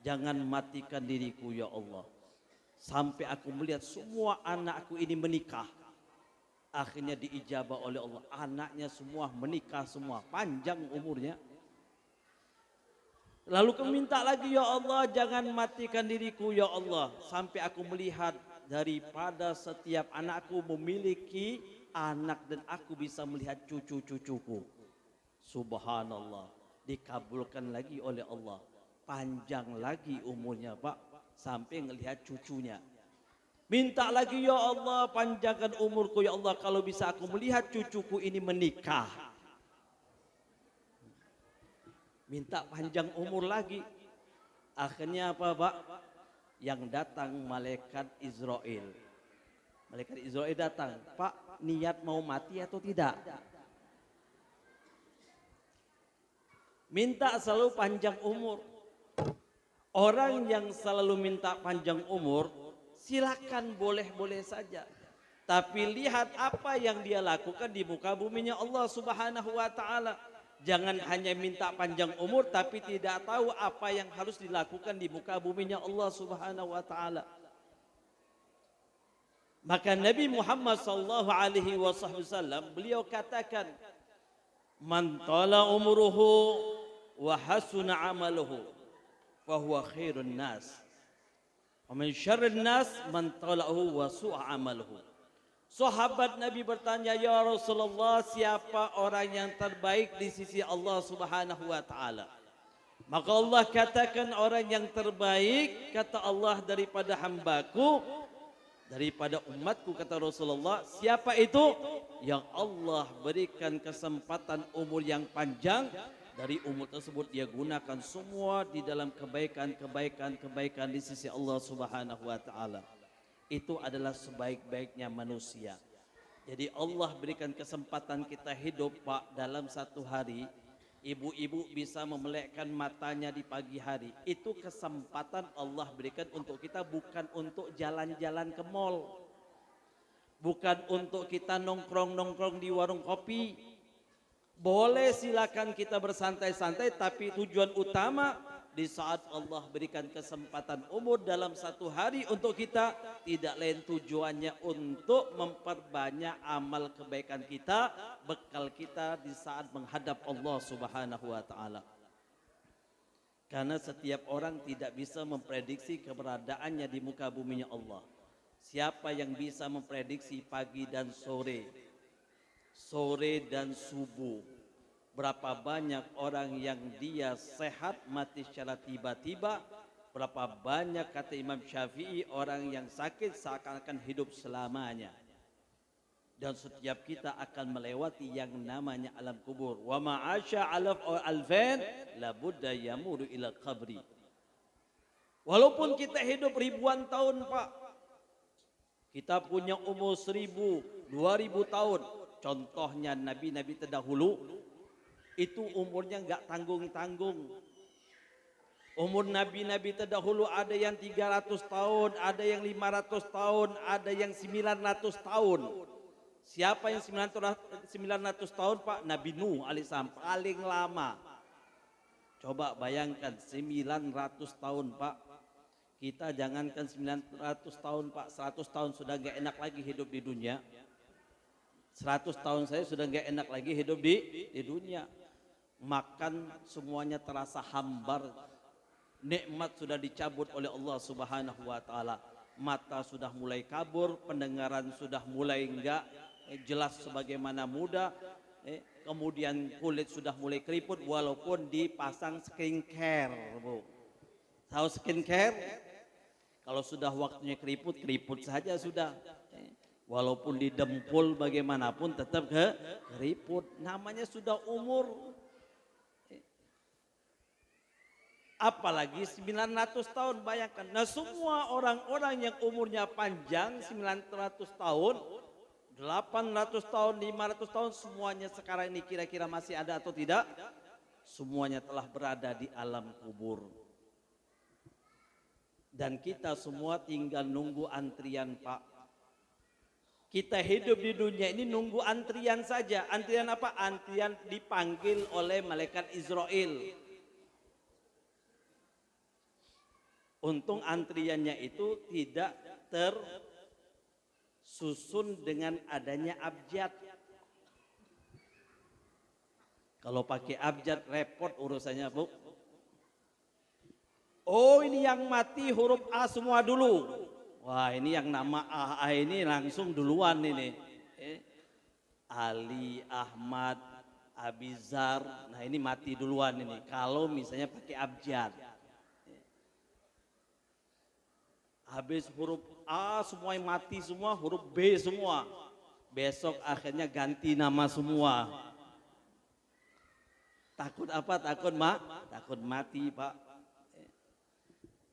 jangan matikan diriku ya Allah, sampai aku melihat semua anakku ini menikah. Akhirnya diijabah oleh Allah, anaknya semua menikah semua, panjang umurnya. Lalu kau minta lagi, ya Allah jangan matikan diriku ya Allah, sampai aku melihat daripada setiap anakku memiliki anak dan aku bisa melihat cucu-cucuku. Subhanallah, dikabulkan lagi oleh Allah. Panjang lagi umurnya Pak, sampai ngelihat cucunya. Minta lagi, ya Allah panjangkan umurku ya Allah, kalau bisa aku melihat cucuku ini menikah. Minta panjang umur lagi. Akhirnya apa Pak? Yang datang malaikat Israel. Malaikat Israel datang, Pak niat mau mati atau tidak? Minta selalu panjang umur. Orang yang selalu minta panjang umur, silakan boleh-boleh saja. Tapi lihat apa yang dia lakukan di muka buminya Allah Subhanahu wa taala. Jangan hanya minta panjang umur tapi tidak tahu apa yang harus dilakukan di muka buminya Allah Subhanahu wa taala. Maka Nabi Muhammad sallallahu alaihi wasallam beliau katakan, "Man tala umruhu wa hasuna amaluhu fa huwa khairun nas. Wa min syarrin nas man tala'uhu wa su'a amaluhu." Sahabat Nabi bertanya, ya Rasulullah, siapa orang yang terbaik di sisi Allah Subhanahu wa taala? Maka Allah katakan, orang yang terbaik kata Allah daripada hambaku, daripada umatku kata Rasulullah, siapa itu? Yang Allah berikan kesempatan umur yang panjang, dari umur tersebut dia gunakan semua di dalam kebaikan di sisi Allah Subhanahu wa taala. Itu adalah sebaik-baiknya manusia. Jadi Allah berikan kesempatan kita hidup Pak dalam satu hari. Ibu-ibu bisa memelekkan matanya di pagi hari. Itu kesempatan Allah berikan untuk kita, bukan untuk jalan-jalan ke mall. Bukan untuk kita nongkrong-nongkrong di warung kopi. Boleh silakan kita bersantai-santai, tapi tujuan utama di saat Allah berikan kesempatan umur dalam satu hari untuk kita, tidak lain tujuannya untuk memperbanyak amal kebaikan kita, bekal kita di saat menghadap Allah Subhanahu wa taala. Karena setiap orang tidak bisa memprediksi keberadaannya di muka buminya Allah. Siapa yang bisa memprediksi pagi dan sore, sore dan subuh? Berapa banyak orang yang dia sehat mati secara tiba-tiba. Berapa banyak kata Imam Syafi'i orang yang sakit seakan-akan hidup selamanya. Dan setiap kita akan melewati yang namanya alam kubur. Wa ma'asya alfain la budda yamuru ila qabri. Walaupun kita hidup ribuan tahun Pak, kita punya umur 1000, 2000 tahun. Contohnya nabi-nabi terdahulu, itu umurnya enggak tanggung-tanggung. Umur nabi-nabi terdahulu ada yang 300 tahun, ada yang 500 tahun, ada yang 900 tahun. Siapa yang 900 tahun Pak? Nabi Nuh alaihissalam, paling lama. Coba bayangkan 900 tahun Pak. Kita jangankan 900 tahun Pak, 100 tahun sudah enggak enak lagi hidup di dunia. 100 tahun saya sudah enggak enak lagi hidup di dunia. Makan semuanya terasa hambar, nikmat sudah dicabut oleh Allah Subhanahu wa taala. Mata sudah mulai kabur, pendengaran sudah mulai enggak jelas sebagaimana muda, kemudian kulit sudah mulai keriput walaupun dipasang skincare, Bu. Tahu skincare? Kalau sudah waktunya keriput, keriput saja sudah. Walaupun di dempul bagaimanapun tetap keriput. Namanya sudah umur. Apalagi 900 tahun, bayangkan. Nah semua orang-orang yang umurnya panjang 900 tahun, 800 tahun, 500 tahun, semuanya sekarang ini kira-kira masih ada atau tidak? Semuanya telah berada di alam kubur. Dan kita semua tinggal nunggu antrian Pak. Kita hidup di dunia ini nunggu antrian saja. Antrian apa? Antrian dipanggil oleh malaikat Israel. Untung antriannya itu tidak tersusun dengan adanya abjad. Kalau pakai abjad repot urusannya, Bu. Oh ini yang mati huruf A semua dulu. Wah, ini yang nama AA ini langsung duluan ini. Ali, Ahmad, Abizar. Nah, ini mati duluan ini. Kalau misalnya pakai abjad. Habis huruf A semuanya mati semua, huruf B semua. Besok akhirnya ganti nama semua. Takut apa? Takut mati, Pak.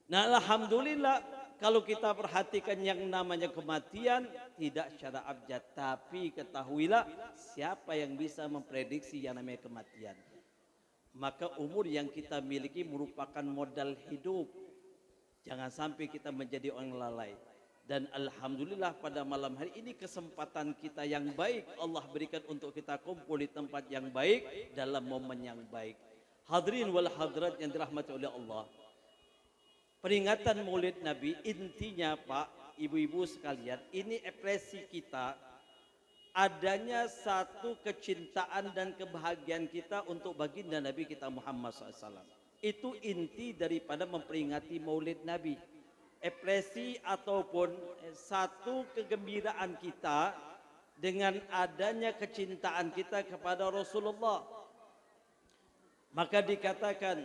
Nah, alhamdulillah kalau kita perhatikan yang namanya kematian tidak secara abjad, tapi ketahuilah siapa yang bisa memprediksi yang namanya kematian. Maka umur yang kita miliki merupakan modal hidup. Jangan sampai kita menjadi orang lalai. Dan alhamdulillah pada malam hari ini kesempatan kita yang baik Allah berikan untuk kita kumpul di tempat yang baik dalam momen yang baik. Hadirin wal hadirat yang dirahmati oleh Allah. Peringatan Maulid Nabi intinya Pak, ibu-ibu sekalian, ini ekspresi kita adanya satu kecintaan dan kebahagiaan kita untuk baginda Nabi kita Muhammad SAW. Itu inti daripada memperingati Maulid Nabi. Ekspresi ataupun satu kegembiraan kita dengan adanya kecintaan kita kepada Rasulullah. Maka dikatakan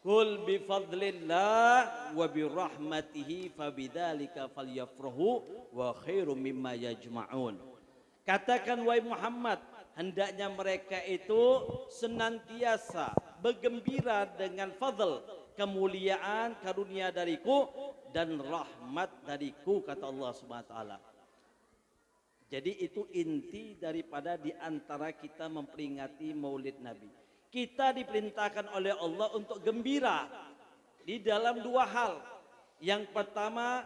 Kul bifadlillah wa birahmatihi fabidzalika falyafrahu wa khairum mimma yajma'un. Katakan wahai Muhammad, hendaknya mereka itu senantiasa bergembira dengan fadl, kemuliaan, karunia dariku dan rahmat dariku, kata Allah Subhanahu wa taala. Jadi itu inti daripada di antara kita memperingati Maulid Nabi. Kita diperintahkan oleh Allah untuk gembira di dalam dua hal. Yang pertama,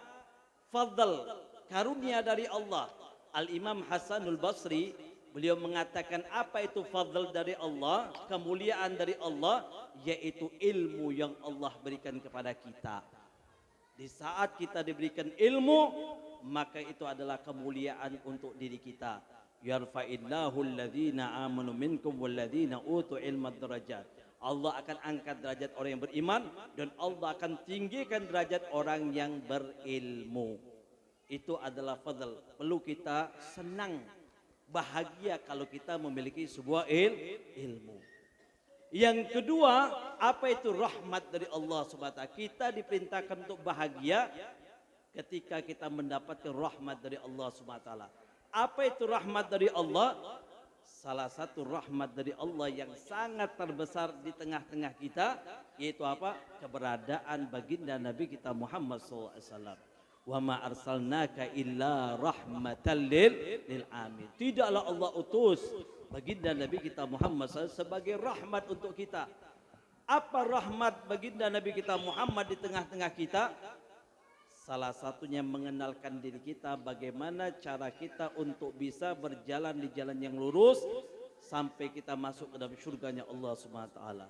fadl, karunia dari Allah. Al-Imam Hasanul Basri, beliau mengatakan apa itu fadl dari Allah, kemuliaan dari Allah, yaitu ilmu yang Allah berikan kepada kita. Di saat kita diberikan ilmu, maka itu adalah kemuliaan untuk diri kita. Yarfa'illahu alladhina amanu minkum walladhina utu ilma darajat. Allah akan angkat derajat orang yang beriman dan Allah akan tinggikan derajat orang yang berilmu. Itu adalah fadl. Perlu kita senang, bahagia kalau kita memiliki sebuah ilmu. Yang kedua, apa itu rahmat dari Allah Subhanahu wa taala? Kita diperintahkan untuk bahagia ketika kita mendapatkan rahmat dari Allah Subhanahu wa taala. Apa itu rahmat dari Allah? Salah satu rahmat dari Allah yang sangat terbesar di tengah-tengah kita, yaitu apa? Keberadaan baginda Nabi kita Muhammad SAW. Wa ma arsalnaka illa rahmatan lil alamin. Tidaklah Allah utus baginda Nabi kita Muhammad SAW sebagai rahmat untuk kita. Apa rahmat baginda Nabi kita Muhammad di tengah-tengah kita? Salah satunya mengenalkan diri kita bagaimana cara kita untuk bisa berjalan di jalan yang lurus sampai kita masuk ke dalam surganya Allah Subhanahu wa taala.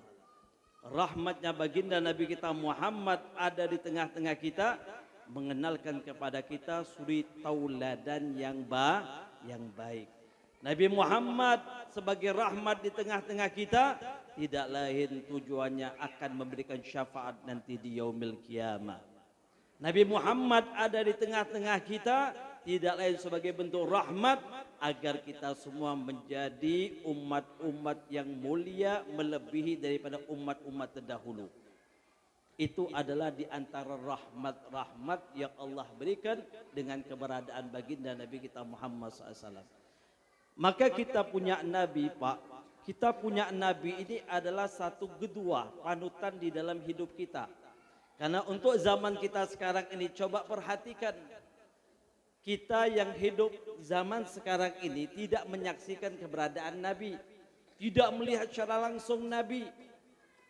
Rahmatnya baginda Nabi kita Muhammad ada di tengah-tengah kita, mengenalkan kepada kita suri tauladan yang baik. Nabi Muhammad sebagai rahmat di tengah-tengah kita tidak lain tujuannya akan memberikan syafaat nanti di yaumil kiamah. Nabi Muhammad ada di tengah-tengah kita tidak lain sebagai bentuk rahmat agar kita semua menjadi umat-umat yang mulia melebihi daripada umat-umat terdahulu. Itu adalah di antara rahmat-rahmat yang Allah berikan dengan keberadaan baginda Nabi kita Muhammad SAW. Maka kita punya Nabi, Pak. Kita punya Nabi ini adalah satu kedua panutan di dalam hidup kita. Karena untuk zaman kita sekarang ini, coba perhatikan. Kita yang hidup zaman sekarang ini tidak menyaksikan keberadaan Nabi. Tidak melihat secara langsung Nabi.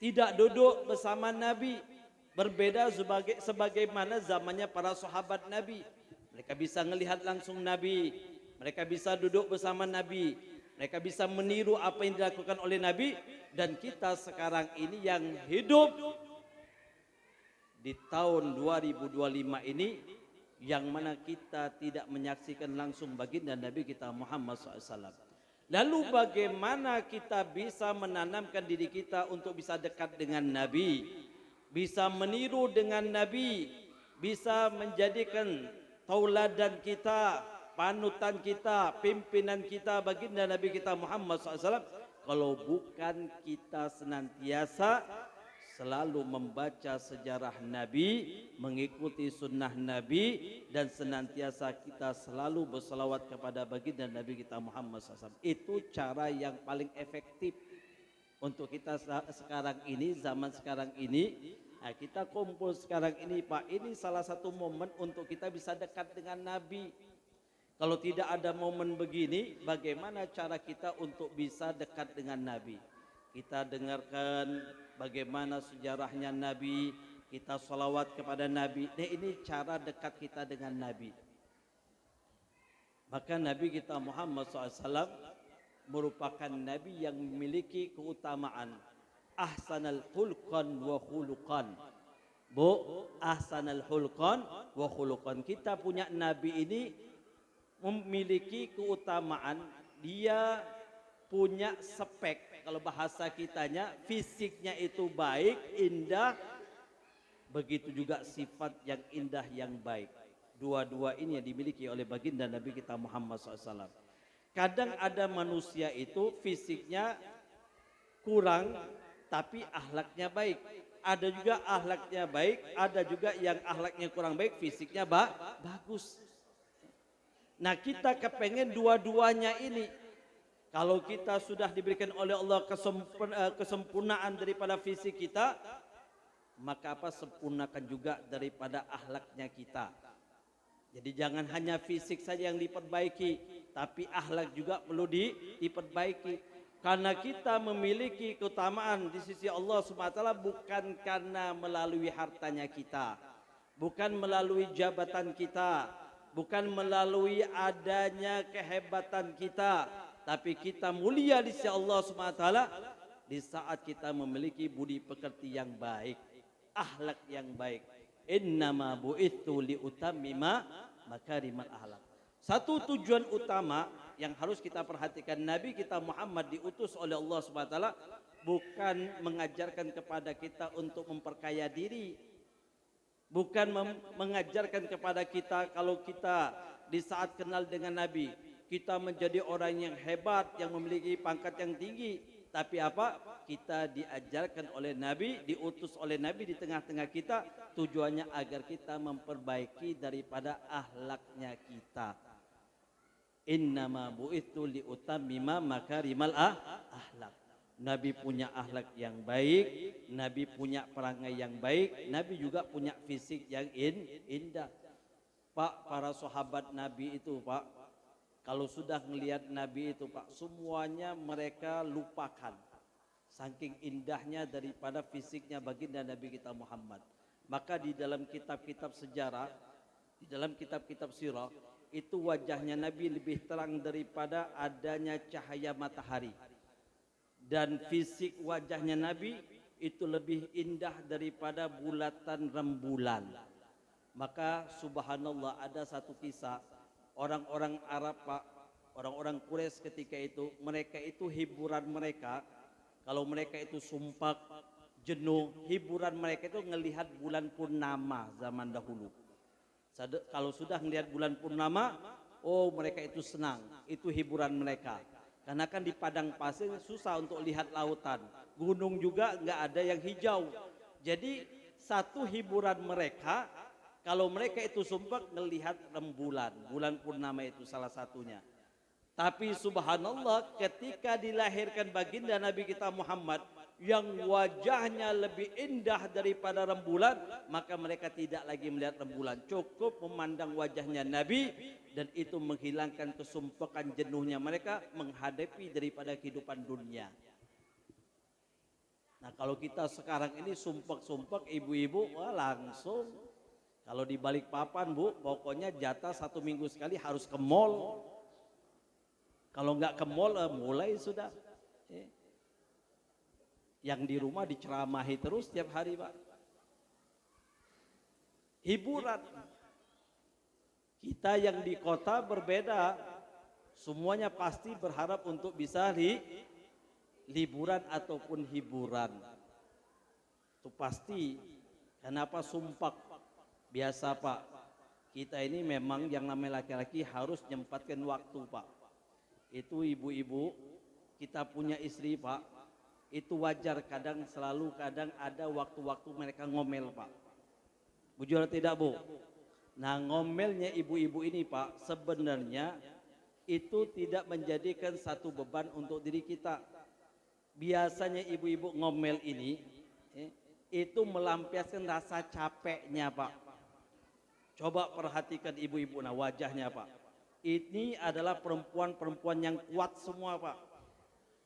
Tidak duduk bersama Nabi. Berbeda sebagaimana zamannya para sahabat Nabi. Mereka bisa melihat langsung Nabi. Mereka bisa duduk bersama Nabi. Mereka bisa meniru apa yang dilakukan oleh Nabi. Dan kita sekarang ini yang hidup di tahun 2025 ini, yang mana kita tidak menyaksikan langsung baginda Nabi kita Muhammad SAW. Lalu bagaimana kita bisa menanamkan diri kita untuk bisa dekat dengan Nabi, bisa meniru dengan Nabi, bisa menjadikan tauladan kita, panutan kita, pimpinan kita, baginda Nabi kita Muhammad SAW, kalau bukan kita senantiasa selalu membaca sejarah Nabi, mengikuti sunnah Nabi, dan senantiasa kita selalu berselawat kepada baginda Nabi kita Muhammad SAW. Itu cara yang paling efektif untuk kita sekarang ini, zaman sekarang ini. Nah, kita kumpul sekarang ini Pak, ini salah satu momen untuk kita bisa dekat dengan Nabi. Kalau tidak ada momen begini, bagaimana cara kita untuk bisa dekat dengan Nabi? Kita dengarkan bagaimana sejarahnya Nabi, kita salawat kepada Nabi. Nah, ini cara dekat kita dengan Nabi. Maka Nabi kita Muhammad SAW merupakan Nabi yang memiliki keutamaan ahsanal khulqan wa khuluqan. Bu, ahsanal khulqan wa khuluqan. Kita punya Nabi ini memiliki keutamaan, dia punya spek, kalau bahasa kitanya fisiknya itu baik, indah, begitu juga sifat yang indah yang baik. Dua-dua ini yang dimiliki oleh baginda Nabi kita Muhammad SAW. Kadang ada manusia itu fisiknya kurang tapi akhlaknya baik. Ada juga akhlaknya baik, ada juga yang akhlaknya kurang baik, fisiknya bagus. Nah, kita kepengen dua-duanya ini. Kalau kita sudah diberikan oleh Allah kesempurnaan daripada fisik kita, maka apa, sempurnakan juga daripada akhlaknya kita. Jadi jangan hanya fisik saja yang diperbaiki, tapi akhlak juga perlu diperbaiki. Karena kita memiliki keutamaan di sisi Allah SWT bukan karena melalui hartanya kita, bukan melalui jabatan kita, bukan melalui adanya kehebatan kita, tapi kita mulia di sisi Allah SWT di saat kita memiliki budi pekerti yang baik, akhlak yang baik. Innama bu'ithu liutammima makarimal akhlak. Satu tujuan utama yang harus kita perhatikan, Nabi kita Muhammad diutus oleh Allah SWT bukan mengajarkan kepada kita untuk memperkaya diri, bukan mengajarkan kepada kita kalau kita di saat kenal dengan Nabi kita menjadi orang yang hebat, yang memiliki pangkat yang tinggi. Tapi apa? Kita diajarkan oleh Nabi, diutus oleh Nabi di tengah-tengah kita, tujuannya agar kita memperbaiki daripada akhlaknya kita. Innama bu'ithu liutammima makarimal akhlak. Nabi punya akhlak yang baik, Nabi punya perangai yang baik, Nabi juga punya fisik yang indah. Pak, para sahabat Nabi itu Pak, kalau sudah melihat Nabi itu Pak, semuanya mereka lupakan. Saking indahnya daripada fisiknya baginda Nabi kita Muhammad. Maka di dalam kitab-kitab sejarah, di dalam kitab-kitab sirah, itu wajahnya Nabi lebih terang daripada adanya cahaya matahari. Dan fisik wajahnya Nabi itu lebih indah daripada bulatan rembulan. Maka subhanallah, ada satu kisah, orang-orang Arab Pak, orang-orang Quraisy ketika itu, mereka itu hiburan mereka, kalau mereka itu sumpak, jenuh, hiburan mereka itu ngelihat bulan purnama zaman dahulu. Kalau sudah melihat bulan purnama, oh mereka itu senang, itu hiburan mereka. Karena kan di padang pasir susah untuk lihat lautan, gunung juga nggak ada yang hijau. Jadi satu hiburan mereka, kalau mereka itu sumpah melihat rembulan, bulan purnama itu salah satunya. Tapi subhanallah, ketika dilahirkan baginda Nabi kita Muhammad yang wajahnya lebih indah daripada rembulan, maka mereka tidak lagi melihat rembulan, cukup memandang wajahnya Nabi, dan itu menghilangkan kesumpakan jenuhnya mereka menghadapi daripada kehidupan dunia. Nah, kalau kita sekarang ini sumpek-sumpek, ibu-ibu langsung, kalau di balik papan Bu, pokoknya jatah 1 minggu sekali harus ke mall. Kalau nggak ke mall mulai sudah. Yang di rumah diceramahi terus setiap hari Pak. Hiburan. Kita yang di kota berbeda. Semuanya pasti berharap untuk bisa liburan ataupun hiburan. Itu pasti. Kenapa sumpak? Biasa Pak, kita ini memang yang namanya laki-laki harus nyempatkan waktu Pak. Itu ibu-ibu, kita punya istri Pak, itu wajar kadang ada waktu-waktu mereka ngomel Pak. Bujur tidak Bu? Nah ngomelnya ibu-ibu ini Pak, sebenarnya itu tidak menjadikan satu beban untuk diri kita. Biasanya ibu-ibu ngomel ini itu melampiaskan rasa capeknya Pak. Coba perhatikan ibu-ibu, nah wajahnya Pak. Ini adalah perempuan-perempuan yang kuat semua Pak.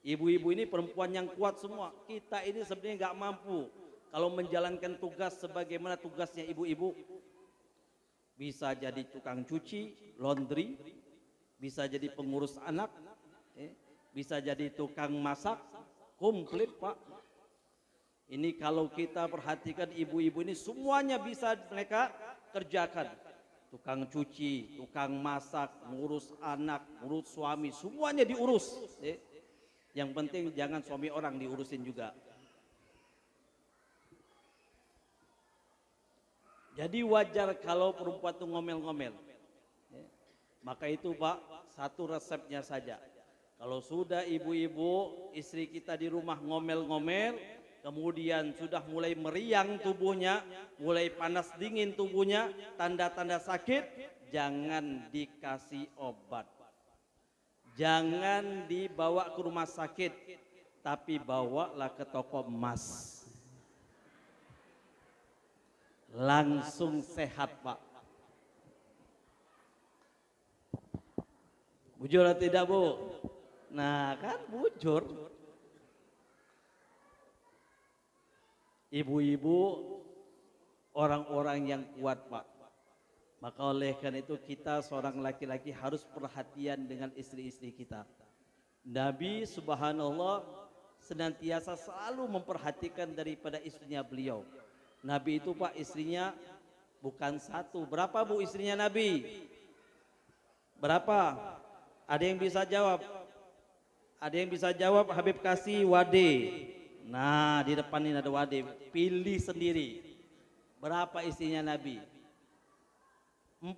Ibu-ibu ini perempuan yang kuat semua. Kita ini sebenarnya nggak mampu kalau menjalankan tugas sebagaimana tugasnya ibu-ibu. Bisa jadi tukang cuci, laundry, bisa jadi pengurus anak, bisa jadi tukang masak, komplit Pak. Ini kalau kita perhatikan ibu-ibu ini semuanya bisa mereka kerjakan. Tukang cuci, tukang masak, ngurus anak, ngurus suami, semuanya diurus. Yang penting jangan suami orang diurusin juga. Jadi wajar kalau perempuan itu ngomel-ngomel. Maka itu Pak, satu resepnya saja. Kalau sudah ibu-ibu, istri kita di rumah ngomel-ngomel, kemudian sudah mulai meriang tubuhnya, mulai panas dingin tubuhnya, tanda-tanda sakit, jangan dikasih obat. Jangan dibawa ke rumah sakit, tapi bawalah ke toko emas. Langsung sehat Pak. Bujur atau tidak Bu? Nah kan bujur. Ibu-ibu orang-orang yang kuat Pak. Maka oleh karena itu kita seorang laki-laki harus perhatian dengan istri-istri kita. Nabi subhanallah senantiasa selalu memperhatikan daripada istrinya beliau. Nabi itu Pak istrinya bukan satu. Berapa Bu istrinya Nabi? Berapa? Ada yang bisa jawab? Ada yang bisa jawab? Habib kasih wade. Nah di depan ini ada wade. Pilih sendiri. Berapa istrinya Nabi? 4.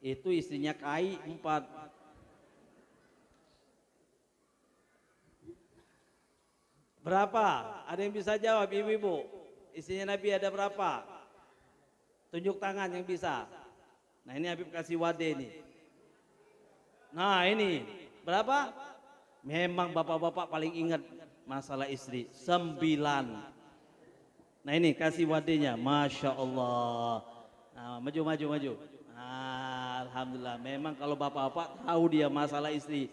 Itu istrinya Kai 4. Berapa? Ada yang bisa jawab ibu-ibu? Istrinya Nabi ada berapa? Tunjuk tangan yang bisa. Nah ini Habib kasih wade ini. Nah ini berapa? Memang bapak-bapak paling ingat masalah istri. 9. Nah ini kasih wadenya. Masya Allah. Nah, maju. Nah, alhamdulillah. Memang kalau bapak-bapak tahu dia masalah istri.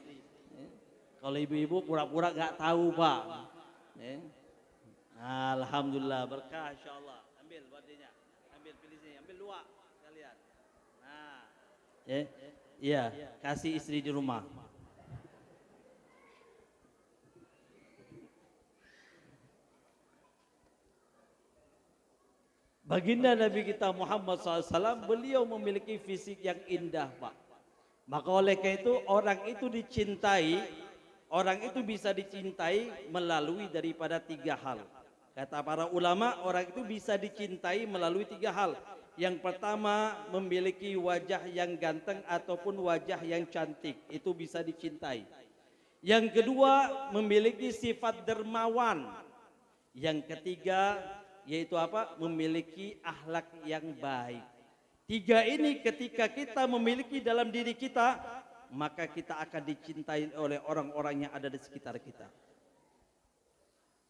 Kalau ibu-ibu pura-pura nggak tahu Pak. Alhamdulillah berkah insyaallah. Ambil wadenya. Ambil pilih sini. Ambil 2 kalian. Nah. Iya, kasih istri di rumah. Baginda Nabi kita Muhammad SAW beliau memiliki fisik yang indah Pak. Maka oleh karena itu orang itu dicintai, orang itu bisa dicintai melalui daripada 3 hal. Kata para ulama orang itu bisa dicintai melalui 3 hal. Yang pertama memiliki wajah yang ganteng ataupun wajah yang cantik, itu bisa dicintai. Yang kedua memiliki sifat dermawan. Yang ketiga yaitu apa? Memiliki akhlak yang baik. 3 ini ketika kita memiliki dalam diri kita, maka kita akan dicintai oleh orang-orang yang ada di sekitar kita.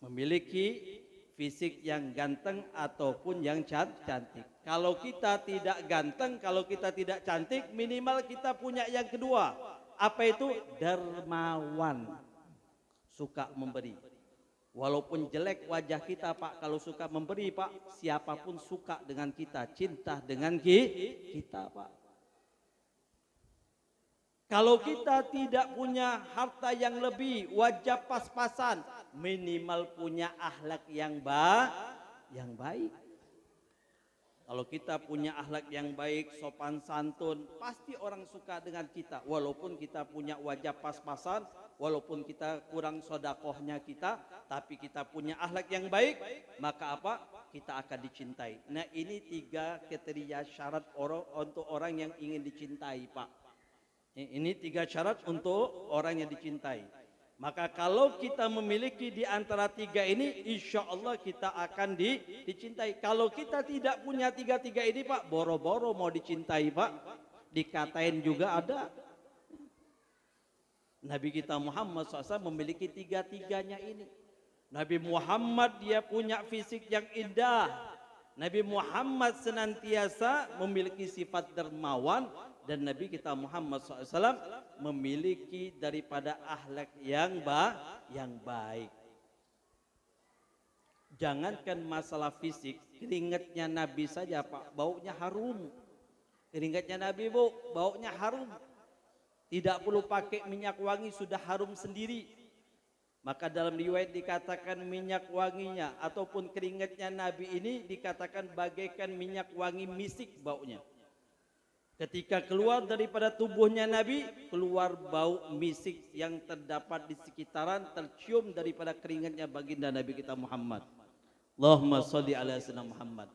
Memiliki fisik yang ganteng ataupun yang cantik. Kalau kita tidak ganteng, kalau kita tidak cantik, minimal kita punya yang kedua. Apa itu? Dermawan. Suka memberi. Walaupun jelek wajah kita Pak, kalau suka memberi Pak, siapapun suka dengan kita, cinta dengan kita Pak. Kalau kita tidak punya harta yang lebih, wajah pas-pasan, minimal punya akhlak yang baik. Kalau kita punya akhlak yang baik, sopan santun, pasti orang suka dengan kita. Walaupun kita punya wajah pas-pasan, walaupun kita kurang sodakohnya kita, tapi kita punya akhlak yang baik, maka apa? kita akan dicintai. Nah, ini 3 kriteria syarat untuk orang yang ingin dicintai, Pak. Ini 3 syarat untuk orang yang dicintai. Maka kalau kita memiliki di antara 3 ini, insya Allah kita akan dicintai. Kalau kita tidak punya 3 ini, Pak, boro-boro mau dicintai, Pak, dikatain juga ada. Nabi kita Muhammad SAW memiliki 3-tiganya ini. Nabi Muhammad dia punya fisik yang indah. Nabi Muhammad senantiasa memiliki sifat dermawan. Dan Nabi kita Muhammad SAW memiliki daripada akhlak yang baik. Jangankan masalah fisik, keringatnya Nabi saja, Pak, baunya harum. Keringatnya Nabi, Bu, baunya harum. Tidak perlu pakai minyak wangi, sudah harum sendiri. Maka dalam riwayat dikatakan minyak wanginya ataupun keringatnya Nabi ini dikatakan bagaikan minyak wangi misik baunya. Ketika keluar daripada tubuhnya Nabi, keluar bau misik yang terdapat di sekitaran, tercium daripada keringatnya baginda Nabi kita Muhammad. Allahumma sholli ala sayyidina Muhammad.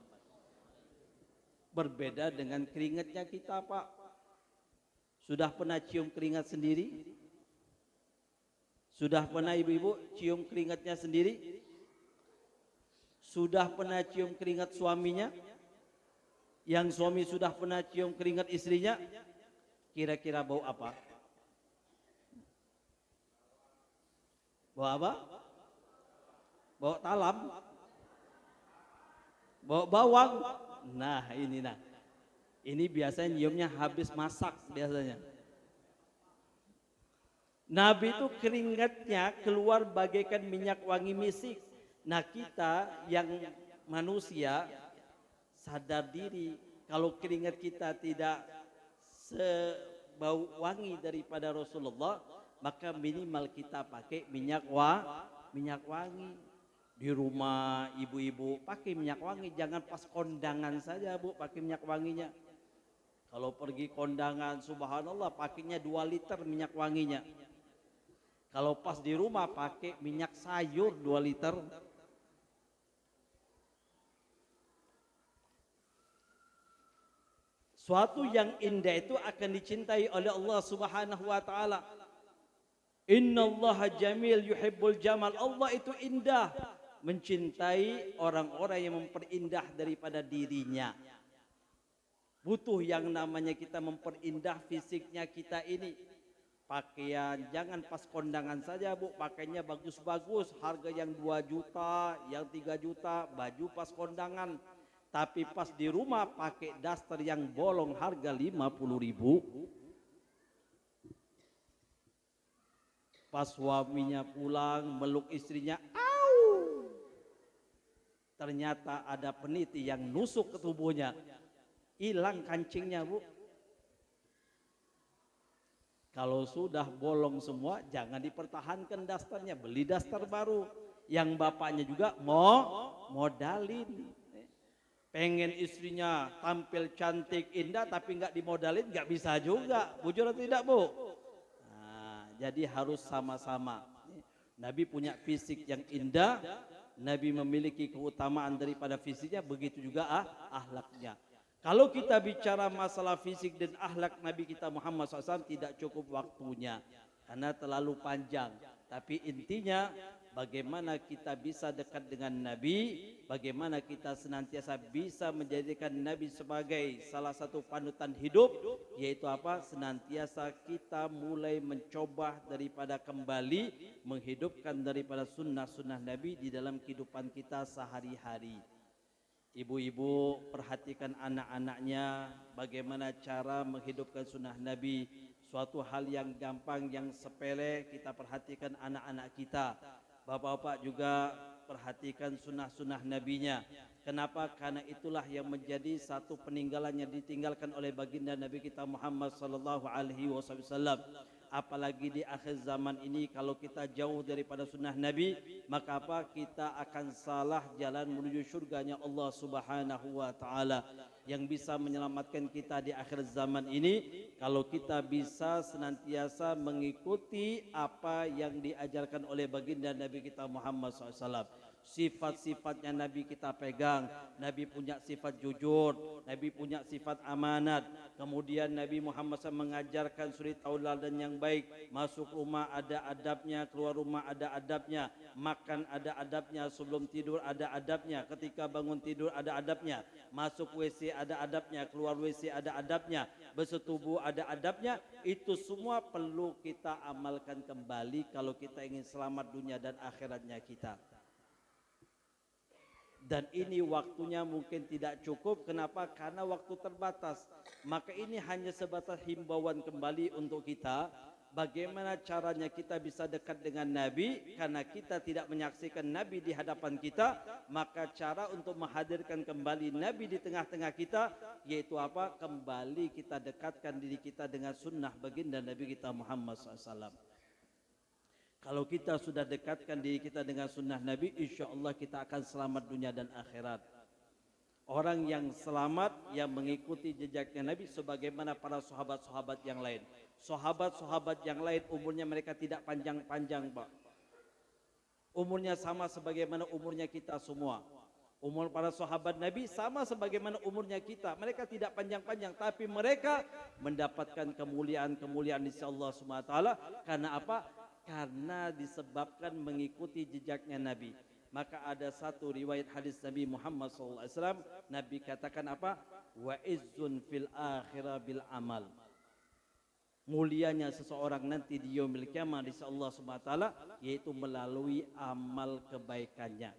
Berbeda dengan keringatnya kita, Pak. Sudah pernah cium keringat sendiri? Sudah pernah ibu-ibu cium keringatnya sendiri? Sudah pernah cium keringat suaminya? Yang suami sudah pernah cium keringat istrinya, kira-kira bau apa? Bau apa? Bau talam? Bau bawang? Nah ini nah. Ini biasanya nyiumnya habis masak biasanya. Nabi itu keringatnya keluar bagaikan minyak wangi misik. Nah kita yang manusia sadar diri kalau keringat kita tidak sebau wangi daripada Rasulullah, maka minimal kita pakai minyak wangi. Di rumah ibu-ibu pakai minyak wangi, jangan pas kondangan saja, Bu, pakai minyak wanginya. Kalau pergi kondangan, subhanallah, pakainya 2 liter minyak wanginya. Kalau pas di rumah pakai minyak sayur 2 liter. Suatu yang indah itu akan dicintai oleh Allah Subhanahu wa taala. Innallaha jamil yuhibbul jamal. Allah itu indah, mencintai orang-orang yang memperindah daripada dirinya. Butuh yang namanya kita memperindah fisiknya kita ini. Pakaian jangan pas kondangan saja, Bu, pakainya bagus-bagus, harga yang 2 juta, yang 3 juta, baju pas kondangan. Tapi pas di rumah pakai daster yang bolong harga 50.000. Pas suaminya pulang meluk istrinya, au! Ternyata ada peniti yang nusuk ke tubuhnya. Hilang kancingnya, Bu. Kalau sudah bolong semua, jangan dipertahankan dasternya, beli daster baru. Yang bapaknya juga modalin. Pengen istrinya tampil cantik indah tapi nggak dimodalin, nggak bisa juga. Bujur atau tidak, Bu? Nah, jadi harus sama-sama. Nabi punya fisik yang indah, Nabi memiliki keutamaan daripada fisiknya, begitu juga akhlaknya. Kalau kita bicara masalah fisik dan akhlak Nabi kita Muhammad SAW tidak cukup waktunya karena terlalu panjang. Tapi intinya bagaimana kita bisa dekat dengan Nabi, bagaimana kita senantiasa bisa menjadikan Nabi sebagai salah satu panutan hidup, yaitu apa? Senantiasa kita mulai mencoba daripada kembali menghidupkan daripada sunnah-sunnah Nabi di dalam kehidupan kita sehari-hari. Ibu-ibu perhatikan anak-anaknya, bagaimana cara menghidupkan sunnah Nabi. Suatu hal yang gampang, yang sepele, kita perhatikan anak-anak kita. Bapak-bapak juga perhatikan sunnah-sunnah Nabinya. Kenapa? Karena itulah yang menjadi satu peninggalan yang ditinggalkan oleh baginda Nabi kita Muhammad sallallahu alaihi wasallam. Apalagi di akhir zaman ini, kalau kita jauh daripada sunnah Nabi, maka apa? Kita akan salah jalan menuju surganya Allah Subhanahu wa taala. Yang bisa menyelamatkan kita di akhir zaman ini kalau kita bisa senantiasa mengikuti apa yang diajarkan oleh baginda Nabi kita Muhammad SAW. Sifat-sifatnya Nabi kita pegang. Nabi punya sifat jujur, Nabi punya sifat amanat. Kemudian Nabi Muhammad SAW mengajarkan suri tauladan yang baik. Masuk rumah ada adabnya, keluar rumah ada adabnya, makan ada adabnya, sebelum tidur ada adabnya, ketika bangun tidur ada adabnya, masuk WC ada adabnya, keluar WC ada adabnya, bersetubuh ada adabnya. Itu semua perlu kita amalkan kembali kalau kita ingin selamat dunia dan akhiratnya kita. Dan ini waktunya mungkin tidak cukup. Kenapa? Karena waktu terbatas. Maka ini hanya sebatas himbauan kembali untuk kita. Bagaimana caranya kita bisa dekat dengan Nabi? Karena kita tidak menyaksikan Nabi di hadapan kita. Maka cara untuk menghadirkan kembali Nabi di tengah-tengah kita, yaitu apa? Kembali kita dekatkan diri kita dengan sunnah baginda Nabi kita Muhammad SAW. Kalau kita sudah dekatkan diri kita dengan sunnah Nabi, insya Allah kita akan selamat dunia dan akhirat. Orang yang selamat yang mengikuti jejaknya Nabi sebagaimana para sahabat-sahabat yang lain. Sahabat-sahabat yang lain umurnya mereka tidak panjang-panjang, Pak. Umurnya sama sebagaimana umurnya kita semua. Umur para sahabat Nabi sama sebagaimana umurnya kita. Mereka tidak panjang-panjang, tapi mereka mendapatkan kemuliaan-kemuliaan di Allah SWT. Karena apa? Karena disebabkan mengikuti jejaknya Nabi. Maka ada satu riwayat hadis Nabi Muhammad SAW. Nabi katakan apa? Wa izzun fil akhirah bil amal. Mulianya seseorang nanti di yaumil qiyamah di Allah SWT, yaitu melalui amal kebaikannya.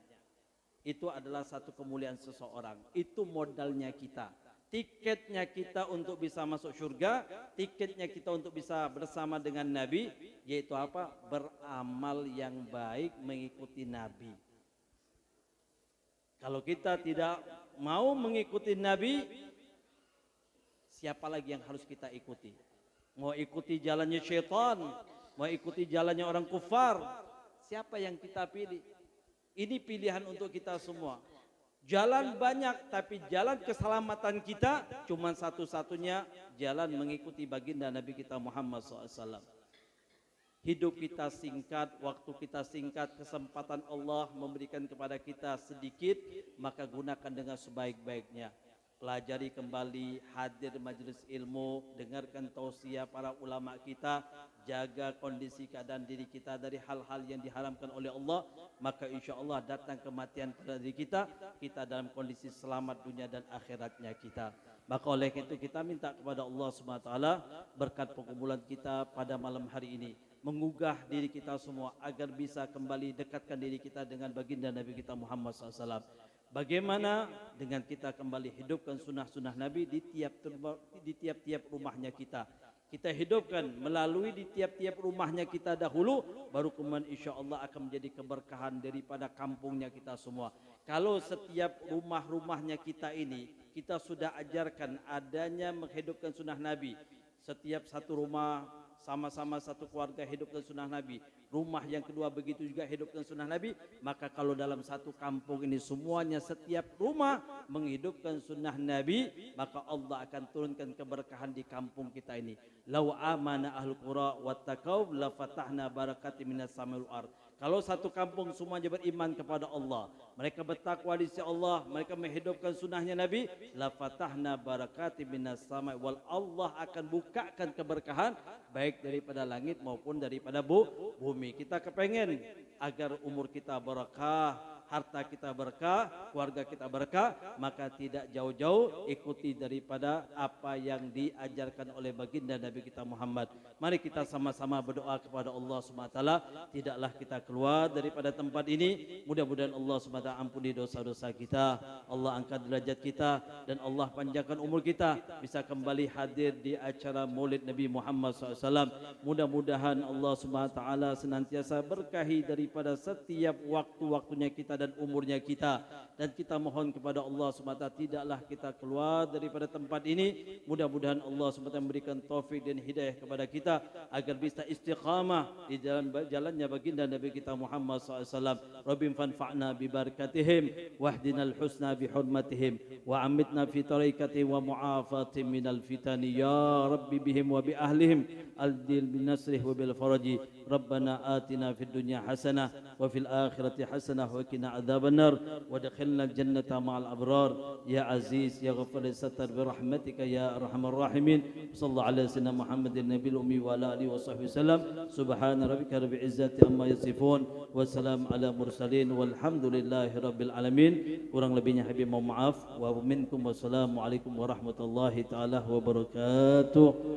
Itu adalah satu kemuliaan seseorang. Itu modalnya kita. Tiketnya kita untuk bisa masuk surga, tiketnya kita untuk bisa bersama dengan Nabi, yaitu apa? Beramal yang baik mengikuti Nabi. Kalau kita tidak mau mengikuti Nabi, siapa lagi yang harus kita ikuti? Mau ikuti jalannya syaitan, mau ikuti jalannya orang kufar, siapa yang kita pilih? Ini pilihan untuk kita semua. Jalan banyak, tapi jalan keselamatan kita cuma satu-satunya jalan mengikuti baginda Nabi kita Muhammad SAW. Hidup kita singkat, waktu kita singkat, kesempatan Allah memberikan kepada kita sedikit, maka gunakan dengan sebaik-baiknya. Pelajari kembali, hadir majelis ilmu, dengarkan tausiah para ulama kita, jaga kondisi keadaan diri kita dari hal-hal yang diharamkan oleh Allah, maka insya Allah datang kematian pada diri kita, kita dalam kondisi selamat dunia dan akhiratnya kita. Maka oleh itu kita minta kepada Allah SWT berkat perkumpulan kita pada malam hari ini, menggugah diri kita semua agar bisa kembali dekatkan diri kita dengan baginda Nabi kita Muhammad SAW. Bagaimana dengan kita kembali hidupkan sunnah-sunnah Nabi di tiap-tiap rumahnya kita. Kita hidupkan melalui di tiap-tiap rumahnya kita dahulu, baru kemudian insya Allah akan menjadi keberkahan daripada kampungnya kita semua. Kalau setiap rumah-rumahnya kita ini, kita sudah ajarkan adanya menghidupkan sunnah Nabi. Setiap satu rumah sama-sama satu keluarga hidupkan sunnah Nabi. Rumah yang kedua begitu juga hidupkan sunnah Nabi. Maka kalau dalam satu kampung ini semuanya setiap rumah menghidupkan sunnah Nabi, maka Allah akan turunkan keberkahan di kampung kita ini. Lau amana ahlul qura wattaqau la fatahna barakatim minas samai wal ard. Kalau satu kampung semuanya beriman kepada Allah, mereka bertakwa di sisi Allah, mereka menghidupkan sunnahnya Nabi, la fatahna barakatim minas samai wal, Allah akan bukakan keberkahan baik daripada langit maupun daripada bumi. Kita kepengen agar umur kita berkah, harta kita berkah, keluarga kita berkah, maka tidak jauh-jauh ikuti daripada apa yang diajarkan oleh baginda Nabi kita Muhammad. Mari kita sama-sama berdoa kepada Allah SWT. Tidaklah kita keluar daripada tempat ini, mudah-mudahan Allah SWT ampuni dosa-dosa kita, Allah angkat derajat kita, dan Allah panjangkan umur kita bisa kembali hadir di acara Maulid Nabi Muhammad SAW. Mudah-mudahan Allah SWT senantiasa berkahi daripada setiap waktu-waktunya kita dan umurnya kita, dan kita mohon kepada Allah SWT tidaklah kita keluar daripada tempat ini. Mudah-mudahan Allah SWT memberikan taufik dan hidayah kepada kita agar bisa istiqamah di jalannya baginda Nabi kita Muhammad SAW. Rabbim fanfa'na bi barakatihim wahdinal husna bi hurmatihim wa amitna fi tariqati wa mu'afatin minal fitani ya Rabbi bihim wa bi ahlihim aldil bin nasrih wa bil faraji. Rabbana atina fid dunya hasanah wa fil akhirati hasanah wa qina وقنا عذاب النار وادخلنا الجنة مع الأبرار يا عزيز يا غفور الستر برحمتك يا أرحم الراحمين. صلى الله على سيدنا محمد النبي الأمي وعلى آله وصحبه وسلم. سبحان ربك رب العزة عما يصفون والسلام على المرسلين والحمد لله رب العالمين. Kurang lebihnya Habib mohon maaf. Wa minkum wassalamualaikum warahmatullahi taala wabarakatuh.